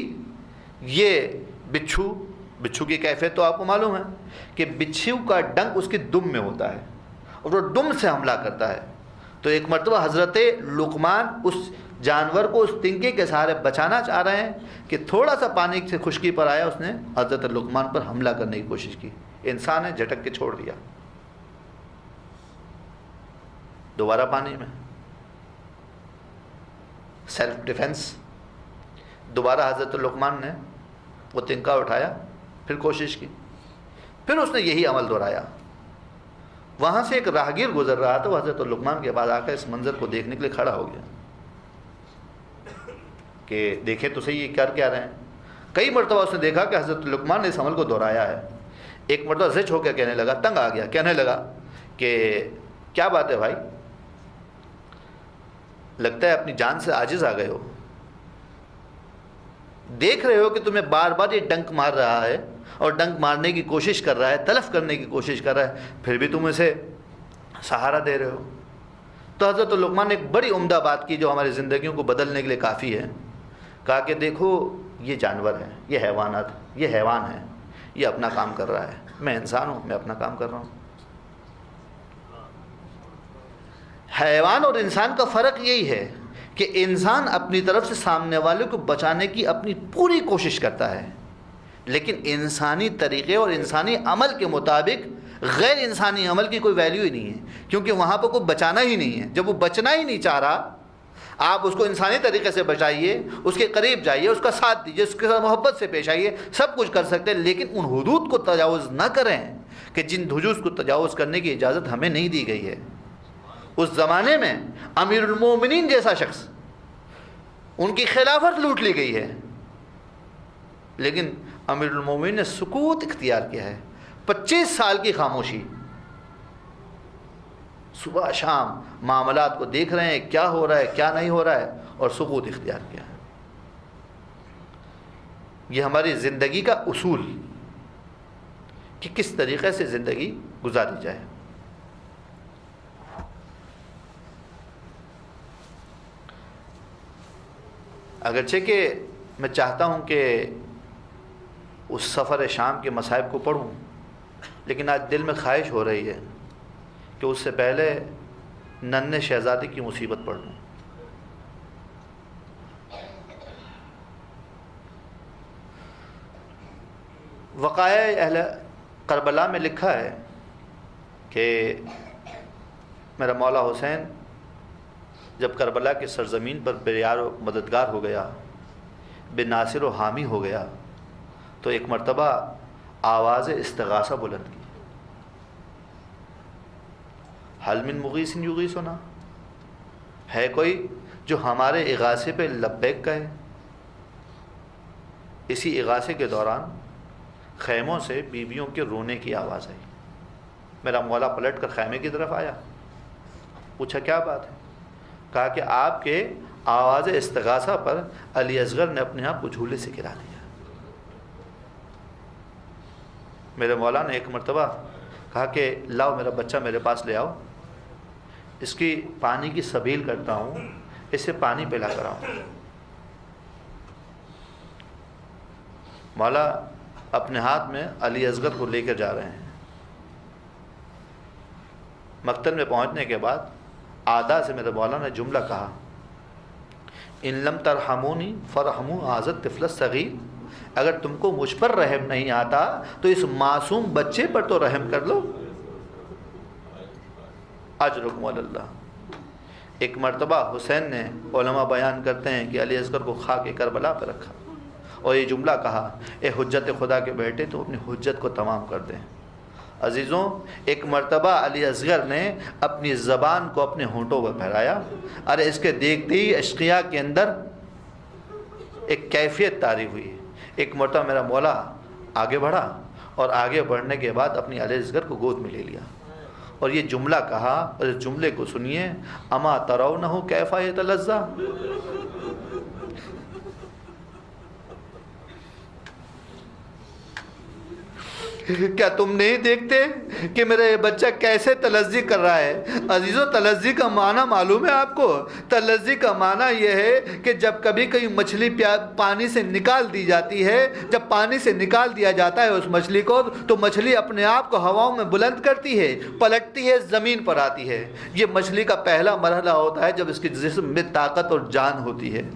یہ بچھو کی کیفیت تو آپ کو معلوم ہے کہ بچھو کا ڈنک اس کی دم میں ہوتا ہے اور وہ دم سے حملہ کرتا ہے، تو ایک مرتبہ حضرت لقمان اس جانور کو اس تنکے کے سہارے بچانا چاہ رہے ہیں کہ تھوڑا سا پانی سے خشکی پر آیا، اس نے حضرت لقمان پر حملہ کرنے کی کوشش کی۔ انسان نے جھٹک کے چھوڑ دیا، دوبارہ پانی میں، سیلف ڈیفنس۔ دوبارہ حضرت لقمان نے وہ تنکا اٹھایا، پھر کوشش کی، پھر اس نے یہی عمل دہرایا۔ وہاں سے ایک راہگیر گزر رہا تھا، وہ حضرت لقمان کے پاس آ کر اس منظر کو دیکھنے کے لیے کھڑا ہو گیا کہ دیکھیں تو صحیح یہ کر کیا رہے ہیں۔ کئی مرتبہ اس نے دیکھا کہ حضرت لقمان نے اس عمل کو دہرایا ہے۔ ایک مرتبہ زچ ہو کے کہنے لگا، تنگ آ گیا، کہنے لگا کہ کیا بات ہے بھائی، لگتا ہے اپنی جان سے عاجز آ گئے ہو، دیکھ رہے ہو کہ تمہیں بار بار یہ ڈنک مار رہا ہے اور ڈنک مارنے کی کوشش کر رہا ہے، تلف کرنے کی کوشش کر رہا ہے، پھر بھی تم اسے سہارا دے رہے ہو۔ تو حضرت لقمان نے ایک بڑی عمدہ بات کی جو ہماری زندگیوں کو بدلنے کے لیے کافی ہے۔ کہا کہ دیکھو یہ جانور ہے، یہ حیوانات، یہ حیوان ہے، یہ اپنا کام کر رہا ہے، میں انسان ہوں، میں اپنا کام کر رہا ہوں۔ حیوان اور انسان کا فرق یہی ہے کہ انسان اپنی طرف سے سامنے والے کو بچانے کی اپنی پوری کوشش کرتا ہے، لیکن انسانی طریقے اور انسانی عمل کے مطابق غیر انسانی عمل کی کوئی ویلیو ہی نہیں ہے، کیونکہ وہاں پہ کوئی بچانا ہی نہیں ہے۔ جب وہ بچنا ہی نہیں چاہ رہا، آپ اس کو انسانی طریقے سے بچائیے، اس کے قریب جائیے، اس کا ساتھ دیجیے، اس کے ساتھ محبت سے پیش آئیے، سب کچھ کر سکتے ہیں، لیکن ان حدود کو تجاوز نہ کریں کہ جن حدود کو تجاوز کرنے کی اجازت ہمیں نہیں دی گئی ہے۔ اس زمانے میں امیر المومنین جیسا شخص، ان کی خلافت لوٹ لی گئی ہے، لیکن امیر المومنین نے سکوت اختیار کیا ہے، 25 سال کی خاموشی، صبح شام معاملات کو دیکھ رہے ہیں کیا ہو رہا ہے کیا نہیں ہو رہا ہے، اور سکوت اختیار کیا ہے۔ یہ ہماری زندگی کا اصول کہ کس طریقے سے زندگی گزاری جائے۔ اگرچہ کہ میں چاہتا ہوں کہ اس سفر شام کے مصائب کو پڑھوں، لیکن آج دل میں خواہش ہو رہی ہے کہ اس سے پہلے ننھے شہزادی کی مصیبت پڑھ لوں۔ وقائع اہل کربلا میں لکھا ہے کہ میرا مولا حسین جب کربلا کی سرزمین پر بے یار و مددگار ہو گیا، بے ناصر و حامی ہو گیا، تو ایک مرتبہ آواز استغاثہ بلند کی، حل من مغیث یغیثنا، ہے کوئی جو ہمارے اغاثے پہ لبیک کہے۔ اسی اغاثے کے دوران خیموں سے بیویوں کے رونے کی آواز آئی۔ میرا مولا پلٹ کر خیمے کی طرف آیا، پوچھا کیا بات ہے؟ کہا کہ آپ کے آواز استغاثہ پر علی اصغر نے اپنے آپ کو جھولے سے گرا دیا۔ میرے مولا نے ایک مرتبہ کہا کہ لاؤ میرا بچہ میرے پاس لے آؤ، اس کی پانی کی سبیل کرتا ہوں، اسے پانی پلا کر آؤں۔ مولا اپنے ہاتھ میں علی اصغر کو لے کر جا رہے ہیں۔ مقتل میں پہنچنے کے بعد آدھا سے میرے مولا نے جملہ کہا، ان لم ترحمونی فرحموا ھذا الطفل الصغیر، اگر تم کو مجھ پر رحم نہیں آتا تو اس معصوم بچے پر تو رحم کر لو۔ اجرکم علی اللہ۔ ایک مرتبہ حسین نے، علماء بیان کرتے ہیں کہ علی اصغر کو خاک کربلا پہ رکھا اور یہ جملہ کہا، اے حجت خدا کے بیٹے تو اپنی حجت کو تمام کر دیں۔ عزیزوں، ایک مرتبہ علی اصغر نے اپنی زبان کو اپنے ہونٹوں پر پھیرایا، ارے اس کے دیکھتے ہی اشقیاء کے اندر ایک کیفیت طاری ہوئی۔ ایک مرتبہ میرا مولا آگے بڑھا اور آگے بڑھنے کے بعد اپنی علی اصغر کو گود میں لے لیا اور یہ جملہ کہا، اور اس جملے کو سنیے، اما ترونہ کیف یتلذی، کیا تم نہیں دیکھتے کہ میرا یہ بچہ کیسے تلذی کر رہا ہے؟ عزیزو، تلذی کا معنی معلوم ہے آپ کو؟ تلذی کا معنی یہ ہے کہ جب کبھی کہیں مچھلی پانی سے نکال دی جاتی ہے، جب پانی سے نکال دیا جاتا ہے اس مچھلی کو، تو مچھلی اپنے آپ کو ہواؤں میں بلند کرتی ہے، پلٹتی ہے، زمین پر آتی ہے۔ یہ مچھلی کا پہلا مرحلہ ہوتا ہے جب اس کے جسم میں طاقت اور جان ہوتی ہے۔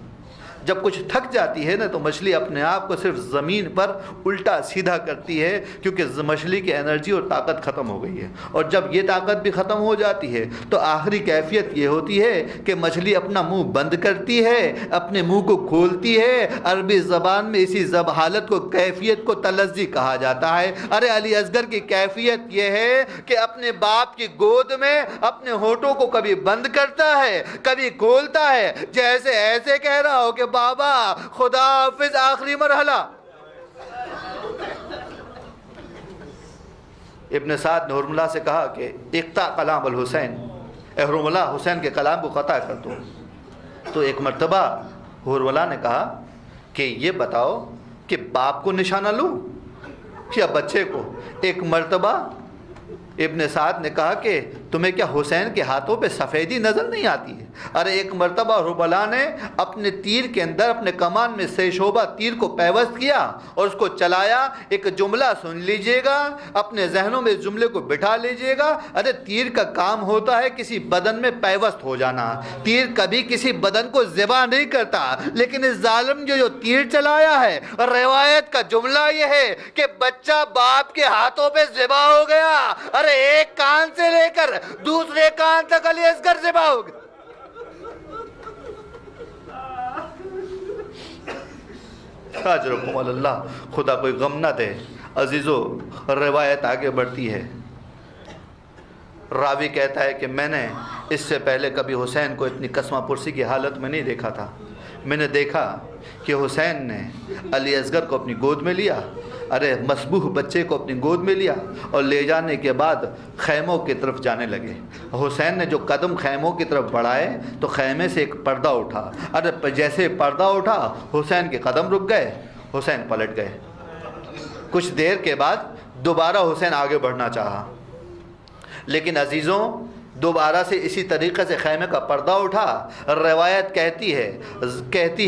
جب کچھ تھک جاتی ہے نا تو مچھلی اپنے آپ کو صرف زمین پر الٹا سیدھا کرتی ہے، کیونکہ مچھلی کی انرجی اور طاقت ختم ہو گئی ہے۔ اور جب یہ طاقت بھی ختم ہو جاتی ہے تو آخری کیفیت یہ ہوتی ہے کہ مچھلی اپنا منہ بند کرتی ہے، اپنے منہ کو کھولتی ہے۔ عربی زبان میں اسی حالت کو، کیفیت کو تلذی کہا جاتا ہے۔ ارے علی اصغر کی کیفیت یہ ہے کہ اپنے باپ کی گود میں اپنے ہونٹوں کو کبھی بند کرتا ہے، کبھی کھولتا ہے، جیسے ایسے کہہ رہا ہو کہ بابا خدا حافظ، آخری مرحلہ۔ ابن سعد نے حرملہ سے کہا کہ اقطع کلام الحسین، اے حرملہ حسین کے کلام کو قطع کر دو۔ تو ایک مرتبہ حرملہ نے کہا کہ یہ بتاؤ کہ باپ کو نشانہ لوں یا بچے کو؟ ایک مرتبہ ابن سعد نے کہا کہ تمہیں کیا حسین کے ہاتھوں پہ سفیدی نظر نہیں آتی ہے؟ ارے ایک مرتبہ حرملہ نے اپنے تیر کے اندر، اپنے کمان میں سے شعبہ تیر کو پیوست کیا اور اس کو چلایا۔ ایک جملہ سن لیجئے گا، اپنے ذہنوں میں اس جملے کو بٹھا لیجئے گا۔ ارے تیر کا کام ہوتا ہے کسی بدن میں پیوست ہو جانا، تیر کبھی کسی بدن کو ذبح نہیں کرتا، لیکن اس ظالم نے جو تیر چلایا ہے، روایت کا جملہ یہ ہے کہ بچہ باپ کے ہاتھوں پہ ذبح ہو گیا۔ ارے ایک کان سے لے کر دوسرے کان تک علی اصغر ذبح ہو گیا۔ اجرکم علی اللہ، خدا کوئی غم نہ دے۔ عزیزو، روایت آگے بڑھتی ہے۔ راوی کہتا ہے کہ میں نے اس سے پہلے کبھی حسین کو اتنی قسمہ پرسی کی حالت میں نہیں دیکھا تھا۔ میں نے دیکھا کہ حسین نے علی اصغر کو اپنی گود میں لیا، ارے مسبوح بچے کو اپنی گود میں لیا اور لے جانے کے بعد خیموں کی طرف جانے لگے۔ حسین نے جو قدم خیموں کی طرف بڑھائے تو خیمے سے ایک پردہ اٹھا، ارے جیسے پردہ اٹھا حسین کے قدم رک گئے، حسین پلٹ گئے۔ کچھ دیر کے بعد دوبارہ حسین آگے بڑھنا چاہا، لیکن عزیزوں دوبارہ سے اسی طریقے سے خیمے کا پردہ اٹھا۔ روایت کہتی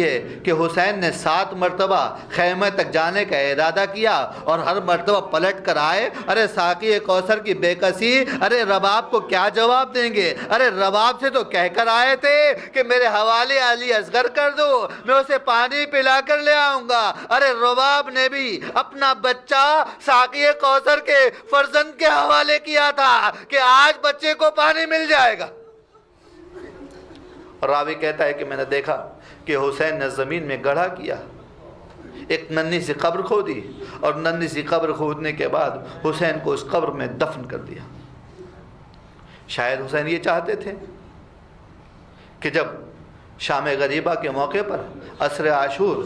ہے کہ حسین نے 7 مرتبہ خیمے تک جانے کا ارادہ کیا اور ہر مرتبہ پلٹ کر آئے۔ ارے ساقی کوثر کی بے کسی، ارے رباب کو کیا جواب دیں گے؟ ارے رباب سے تو کہہ کر آئے تھے کہ میرے حوالے علی اصغر کر دو، میں اسے پانی پلا کر لے آؤں گا۔ ارے رباب نے بھی اپنا بچہ ساقی کوثر کے فرزند کے حوالے کیا تھا کہ آج بچے کو پانی مل جائے گا۔ راوی کہتا ہے کہ میں نے دیکھا کہ حسین نے زمین میں گڑھا کیا، ایک ننھی سی قبر کھودی اور ننھی سی قبر کھودنے کے بعد حسین کو اس قبر میں دفن کر دیا۔ شاید حسین یہ چاہتے تھے کہ جب شام غریبہ کے موقع پر عصر عاشور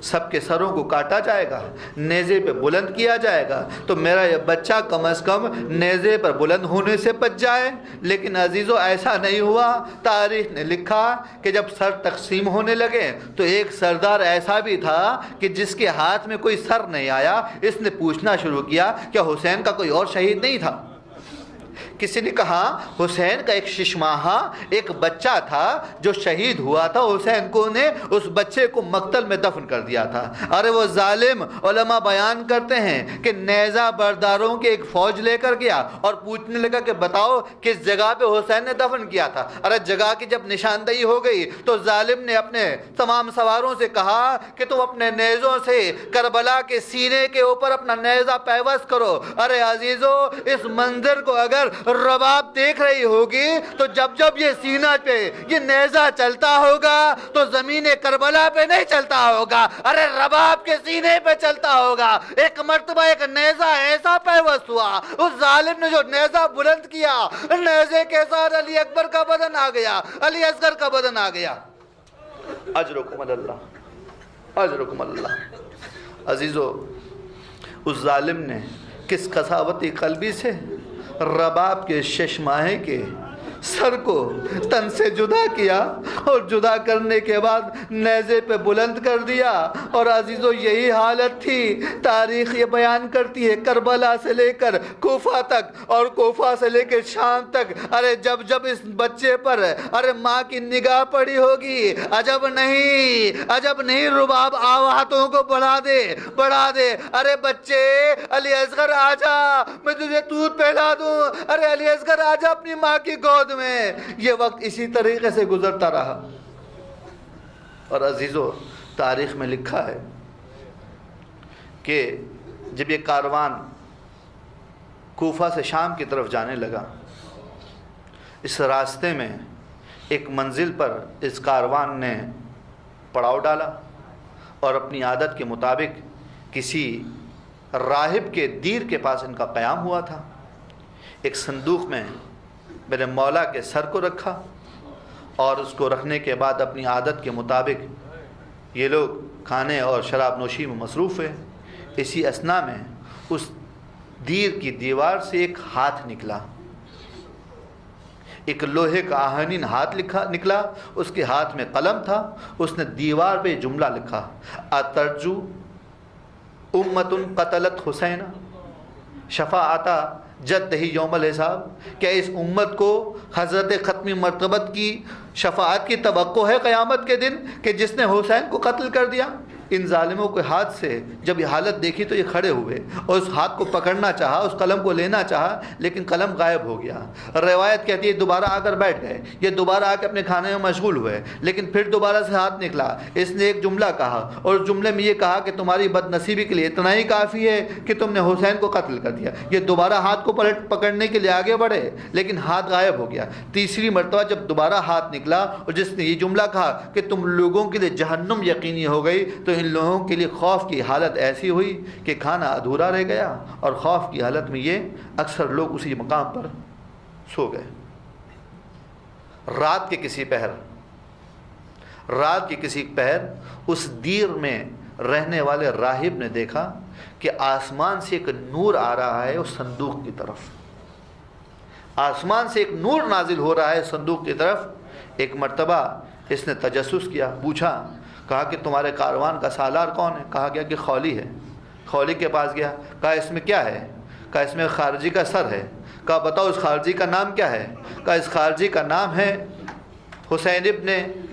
سب کے سروں کو کاٹا جائے گا، نیزے پہ بلند کیا جائے گا، تو میرا یہ بچہ کم از کم نیزے پر بلند ہونے سے بچ جائے۔ لیکن عزیزو ایسا نہیں ہوا۔ تاریخ نے لکھا کہ جب سر تقسیم ہونے لگے تو ایک سردار ایسا بھی تھا کہ جس کے ہاتھ میں کوئی سر نہیں آیا، اس نے پوچھنا شروع کیا کیا حسین کا کوئی اور شہید نہیں تھا؟ کسی نے کہا حسین کا ایک 6 ماہہ ایک بچہ تھا جو شہید ہوا تھا، حسین کو نے اس بچے کو مقتل میں دفن کر دیا تھا۔ ارے وہ ظالم، علماء بیان کرتے ہیں کہ نیزہ برداروں کی ایک فوج لے کر گیا اور پوچھنے لگا کہ بتاؤ کس جگہ پہ حسین نے دفن کیا تھا۔ ارے جگہ کی جب نشاندہی ہو گئی تو ظالم نے اپنے تمام سواروں سے کہا کہ تم اپنے نیزوں سے کربلا کے سینے کے اوپر اپنا نیزہ پیوست کرو۔ ارے عزیزو، اس منظر کو اگر رباب دیکھ رہی ہوگی تو جب یہ سینہ پہ یہ نیزہ چلتا ہوگا تو زمین کربلا پہ نہیں چلتا ہوگا، ارے رباب کے سینے پہ چلتا ہوگا۔ ایک مرتبہ ایک نیزہ ایسا پیوست ہوا، اس ظالم نے جو نیزہ بلند کیا، نیزے کے ساتھ علی اکبر کا بدن آ گیا، علی اصغر کا بدن آ گیا۔ اجرکم اللہ، اجرکم اللہ۔ عزیزو، اس ظالم نے کس قساوتی قلبی سے رباب کے 6 ماہے کے سر کو تن سے جدا کیا اور جدا کرنے کے بعد نیزے پہ بلند کر دیا۔ اور عزیزو یہی حالت تھی، تاریخ یہ بیان کرتی ہے کربلا سے لے کر کوفہ تک اور کوفہ سے لے کر شام تک، ارے جب اس بچے پر ارے ماں کی نگاہ پڑی ہوگی، عجب نہیں رباب آواتوں کو بڑھا دے۔ ارے بچے، علی اصغر آجا، میں تجھے دودھ پہلا دوں، ارے علی اصغر آجا اپنی ماں کی گود میں۔ یہ وقت اسی طریقے سے گزرتا رہا۔ اور عزیزو، تاریخ میں لکھا ہے کہ جب یہ کاروان کوفہ سے شام کی طرف جانے لگا، اس راستے میں ایک منزل پر اس کاروان نے پڑاؤ ڈالا اور اپنی عادت کے مطابق کسی راہب کے دیر کے پاس ان کا قیام ہوا تھا۔ ایک صندوق میں میرے مولا کے سر کو رکھا اور اس کو رکھنے کے بعد اپنی عادت کے مطابق یہ لوگ کھانے اور شراب نوشی میں مصروف ہوئے۔ اسی اثناء میں اس دیر کی دیوار سے ایک ہاتھ نکلا، ایک لوہے کا آہنین ہاتھ نکلا، اس کے ہاتھ میں قلم تھا۔ اس نے دیوار پہ جملہ لکھا، اترجو امت قتلت حسین شفاعتا جدہ یوم الحساب۔ کیا اس امت کو حضرت ختمی مرتبت کی شفاعت کی توقع ہے قیامت کے دن کہ جس نے حسین کو قتل کر دیا؟ ان ظالموں کے ہاتھ سے جب یہ حالت دیکھی تو یہ کھڑے ہوئے اور اس ہاتھ کو پکڑنا چاہا، اس قلم کو لینا چاہا، لیکن قلم غائب ہو گیا۔ روایت کہتی ہے دوبارہ آ کر بیٹھ گئے، یہ دوبارہ آ کے اپنے کھانے میں مشغول ہوئے، لیکن پھر دوبارہ سے ہاتھ نکلا۔ اس نے ایک جملہ کہا اور اس جملے میں یہ کہا کہ تمہاری بد نصیبی کے لیے اتنا ہی کافی ہے کہ تم نے حسین کو قتل کر دیا۔ یہ دوبارہ ہاتھ کو پکڑنے کے لیے آگے بڑھے، لیکن ہاتھ غائب ہو گیا۔ تیسری مرتبہ جب دوبارہ ہاتھ نکلا اور جس نے یہ جملہ کہا کہ تم لوگوں کے لیے جہنم یقینی ہو گئی، تو ان لوگوں کے لیے خوف کی حالت ایسی ہوئی کہ کھانا ادھورا رہ گیا، اور خوف کی حالت میں یہ اکثر لوگ اسی مقام پر سو گئے۔ رات کے کسی پہر اس دیر میں رہنے والے راہب نے دیکھا کہ آسمان سے ایک نور آ رہا ہے اس صندوق کی طرف، آسمان سے ایک نور نازل ہو رہا ہے صندوق کی طرف۔ ایک مرتبہ اس نے تجسس کیا، پوچھا، کہا کہ تمہارے کاروان کا سالار کون ہے؟ کہا گیا کہ خولی ہے۔ خولی کے پاس گیا، کہا اس میں کیا ہے؟ کہا اس میں خارجی کا سر ہے۔ کہا بتاؤ اس خارجی کا نام کیا ہے؟ کہا اس خارجی کا نام ہے حسین ابن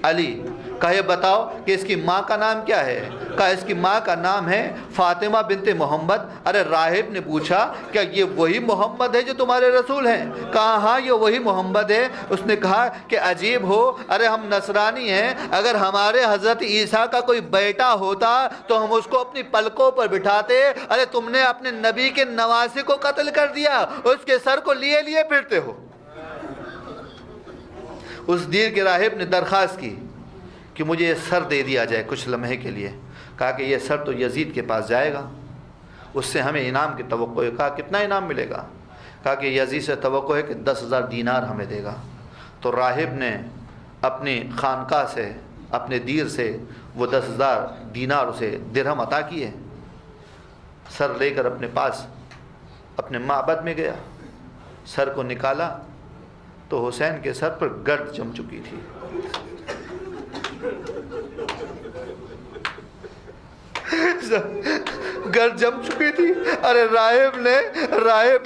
علی۔ کہا یہ بتاؤ کہ اس کی ماں کا نام کیا ہے؟ کہا اس کی ماں کا نام ہے فاطمہ بنت محمد۔ ارے راہب نے پوچھا کیا یہ وہی محمد ہے جو تمہارے رسول ہیں؟ کہا ہاں یہ وہی محمد ہے۔ اس نے کہا کہ عجیب ہو، ارے ہم نصرانی ہیں، اگر ہمارے حضرت عیسیٰ کا کوئی بیٹا ہوتا تو ہم اس کو اپنی پلکوں پر بٹھاتے، ارے تم نے اپنے نبی کے نواسے کو قتل کر دیا، اس کے سر کو لیے لیے پھرتے ہو۔ اس دیر کے راہب نے درخواست کی کہ مجھے یہ سر دے دیا جائے کچھ لمحے کے لیے۔ کہا کہ یہ سر تو یزید کے پاس جائے گا، اس سے ہمیں انعام کی توقع ہے۔ کہا کتنا انعام ملے گا؟ کہا کہ یزید سے توقع ہے کہ 10,000 دینار ہمیں دے گا۔ تو راہب نے اپنی خانقاہ سے، اپنے دیر سے وہ 10,000 دینار اسے درہم عطا کیے۔ سر لے کر اپنے پاس اپنے معبد میں گیا، سر کو نکالا تو حسین کے سر پر گرد جم چکی تھی۔ گرد جم چکی تھی۔ ارے راہب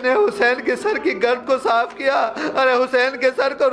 نے حسین کے سر کی گرد کو صاف کیا۔ ارے حسین کے سر کو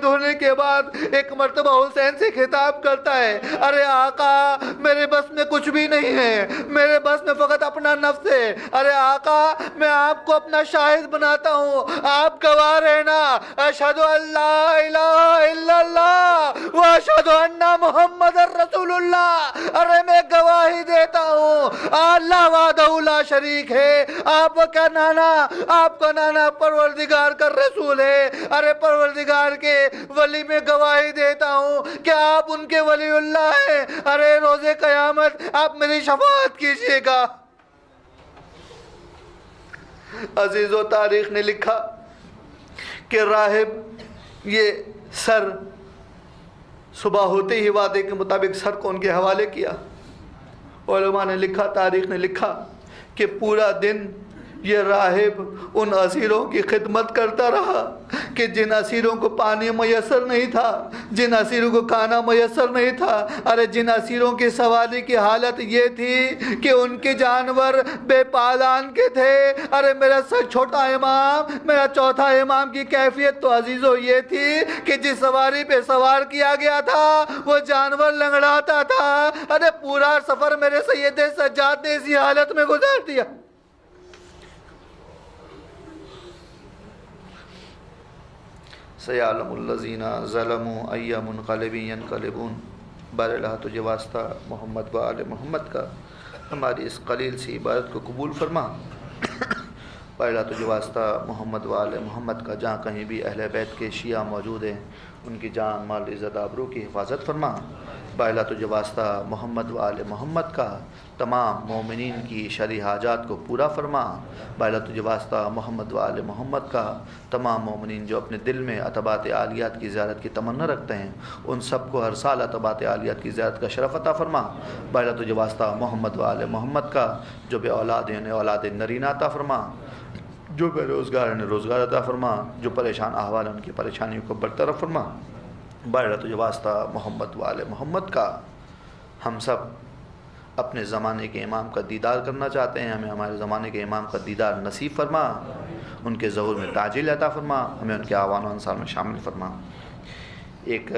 دھونے کے بعد ایک مرتبہ حسین سے خطاب کرتا ہے، ارے آقا میرے بس میں کچھ بھی نہیں ہے، میرے بس میں فقط اپنا نفس ہے۔ ارے آقا میں آپ کو اپنا شاہد بناتا ہوں، آپ گواہ رہنا، اشہد ان لا الہ الا اللہ و اشہد ان محمد رسول اللہ۔ ارے میں گواہی دیتا ہوں اللہ وحدہ لا شریک ہے، آپ کا نانا پروردگار کا رسول ہے۔ ارے پروردگار کے ولی میں گواہی دیتا ہوں کہ آپ ان کے ولی اللہ ہیں۔ ارے روز قیامت آپ میری شفاعت کیجئے گا۔ عزیزو، تاریخ نے لکھا کہ راہب یہ سر صبح ہوتے ہی وعدے کے مطابق سر کو ان کے حوالے کیا۔ علماء نے لکھا، تاریخ نے لکھا کہ پورا دن یہ راہب ان اسیروں کی خدمت کرتا رہا کہ جن اسیروں کو پانی میسر نہیں تھا، جن اسیروں کو کھانا میسر نہیں تھا۔ ارے جن اسیروں کی سواری کی حالت یہ تھی کہ ان کے جانور بے پالان کے تھے۔ ارے میرا چھوٹا امام، میرا چوتھا امام کی کیفیت تو عزیزو یہ تھی کہ جس سواری پہ سوار کیا گیا تھا وہ جانور لنگڑاتا تھا۔ ارے پورا سفر میرے سید سجاد نے اسی حالت میں گزار دیا۔ سیعلم الذین ظلموا ای منقلب ینقلبون۔ بار اللہ تجھے واسطہ محمد و آل محمد کا ہماری اس قلیل سی عبادت کو قبول فرما۔ بار اللہ تجھے واسطہ محمد و آل محمد کا جہاں کہیں بھی اہل بیت کے شیعہ موجود ہیں ان کی جان مال عزت آبرو کی حفاظت فرما۔ بار اللہ تجھے واسطہ محمد و آل محمد کا تمام مومنین کی شرعی حاجات کو پورا فرما۔ بار اللہ تجھے واسطہ محمد و آل محمد کا تمام مومنین جو اپنے دل میں عتبات عالیات کی زیارت کی تمنا رکھتے ہیں ان سب کو ہر سال عتبات عالیات کی زیارت کا شرف عطا فرما۔ بار اللہ تجھے واسطہ محمد و آل محمد کا جو بے اولاد ہیں انہیں اولاد نرینہ عطا فرما، جو بے روزگار انہیں روزگار عطا فرما، جو پریشان احوال ہیں ان کی پریشانیوں کو برطرف فرما۔ بار اللہ تجھے واسطہ محمد و آل محمد کا ہم سب اپنے زمانے کے امام کا دیدار کرنا چاہتے ہیں، ہمیں ہمارے زمانے کے امام کا دیدار نصیب فرما، ان کے ظہور میں تعجیل عطا فرما، ہمیں ان کے اعوان و انصار میں شامل فرما۔ ایک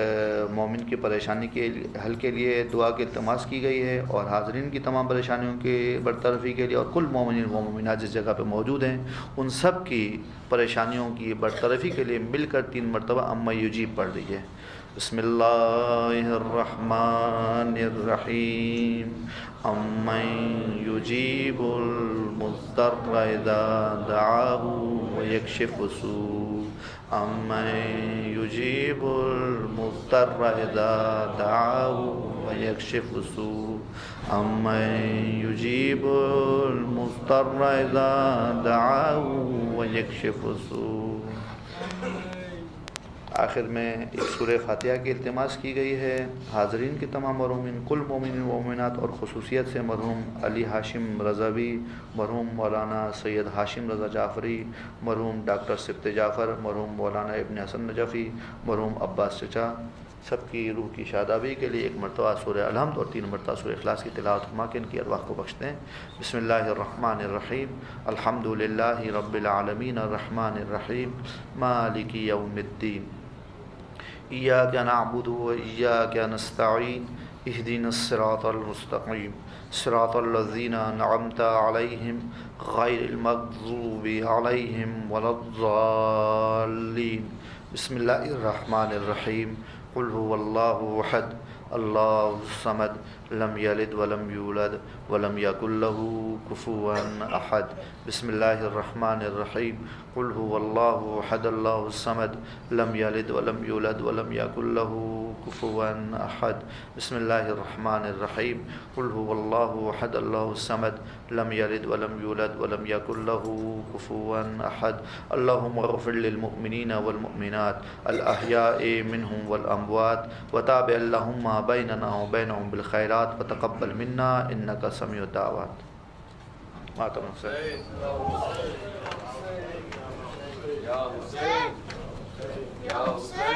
مومن کی پریشانی کے حل کے لیے دعا کی التماس کی گئی ہے اور حاضرین کی تمام پریشانیوں کی برطرفی کے لیے اور کل مومنین و مومنات جس جگہ پہ موجود ہیں ان سب کی پریشانیوں کی برطرفی کے لیے مل کر 3 مرتبہ اما یجیب پڑھ دیجیے۔ بسم اللہ الرحمن الرحیم امن یجیب المضطر اذا دعاہ ویکشف السوء امن یجیب المضطر اذا دعاہ ویکشف السوء امن یجیب المضطر اذا دعاہ ویکشف السوء۔ آخر میں ایک سورہ فاتحہ کی التماس کی گئی ہے۔ حاضرین کے تمام مرحومین، کل مومنین و مومنات اور خصوصیت سے مرحوم علی ہاشم رضوی، مرحوم مولانا سید ہاشم رضا جعفری، مرحوم ڈاکٹر سبت جعفر، مرحوم مولانا ابن حسن نجفی، مرحوم عباس چچا، سب کی روح کی شادابی کے لیے 1 مرتبہ سورہ الحمد اور 3 مرتبہ سورہ اخلاص کی تلاوت فرما کے ان کی ارواح کو بخشتے ہیں۔ بسم اللہ الرحمن الرحیم الحمد للہ رب العالمین الرحمن الرحیم مالک یوم الدین ایاک نعبد و ایاک نستعین اہدنا الصراط المستقیم صراط الذین انعمت علیہم غیر المغضوب علیہم ولا الضالین۔ بسم اللہ الرحمن الرحیم قل هو اللہ احد اللہ الصمد لم یلد ولم یولد ولم یکن له کفوا احد بسم اللہ الرحمن الرحیم قل هو اللہ احد اللہ الصمد لم یلد ولم یولد ولم یکن له کفوا احد بسم اللہ الرحمن الرحیم قل هو اللہ احد اللہ الصمد لم یلد ولم یولد ولم یکن له کفوا احد اللہم اغفر للمؤمنین والمؤمنات الاحیاء منهم والاموات وتابع اللہم بیننا وبینهم بالخیرات وتقبل منا انک سمیع الدعوات. ماتم حسین. یا حسین یا حسین.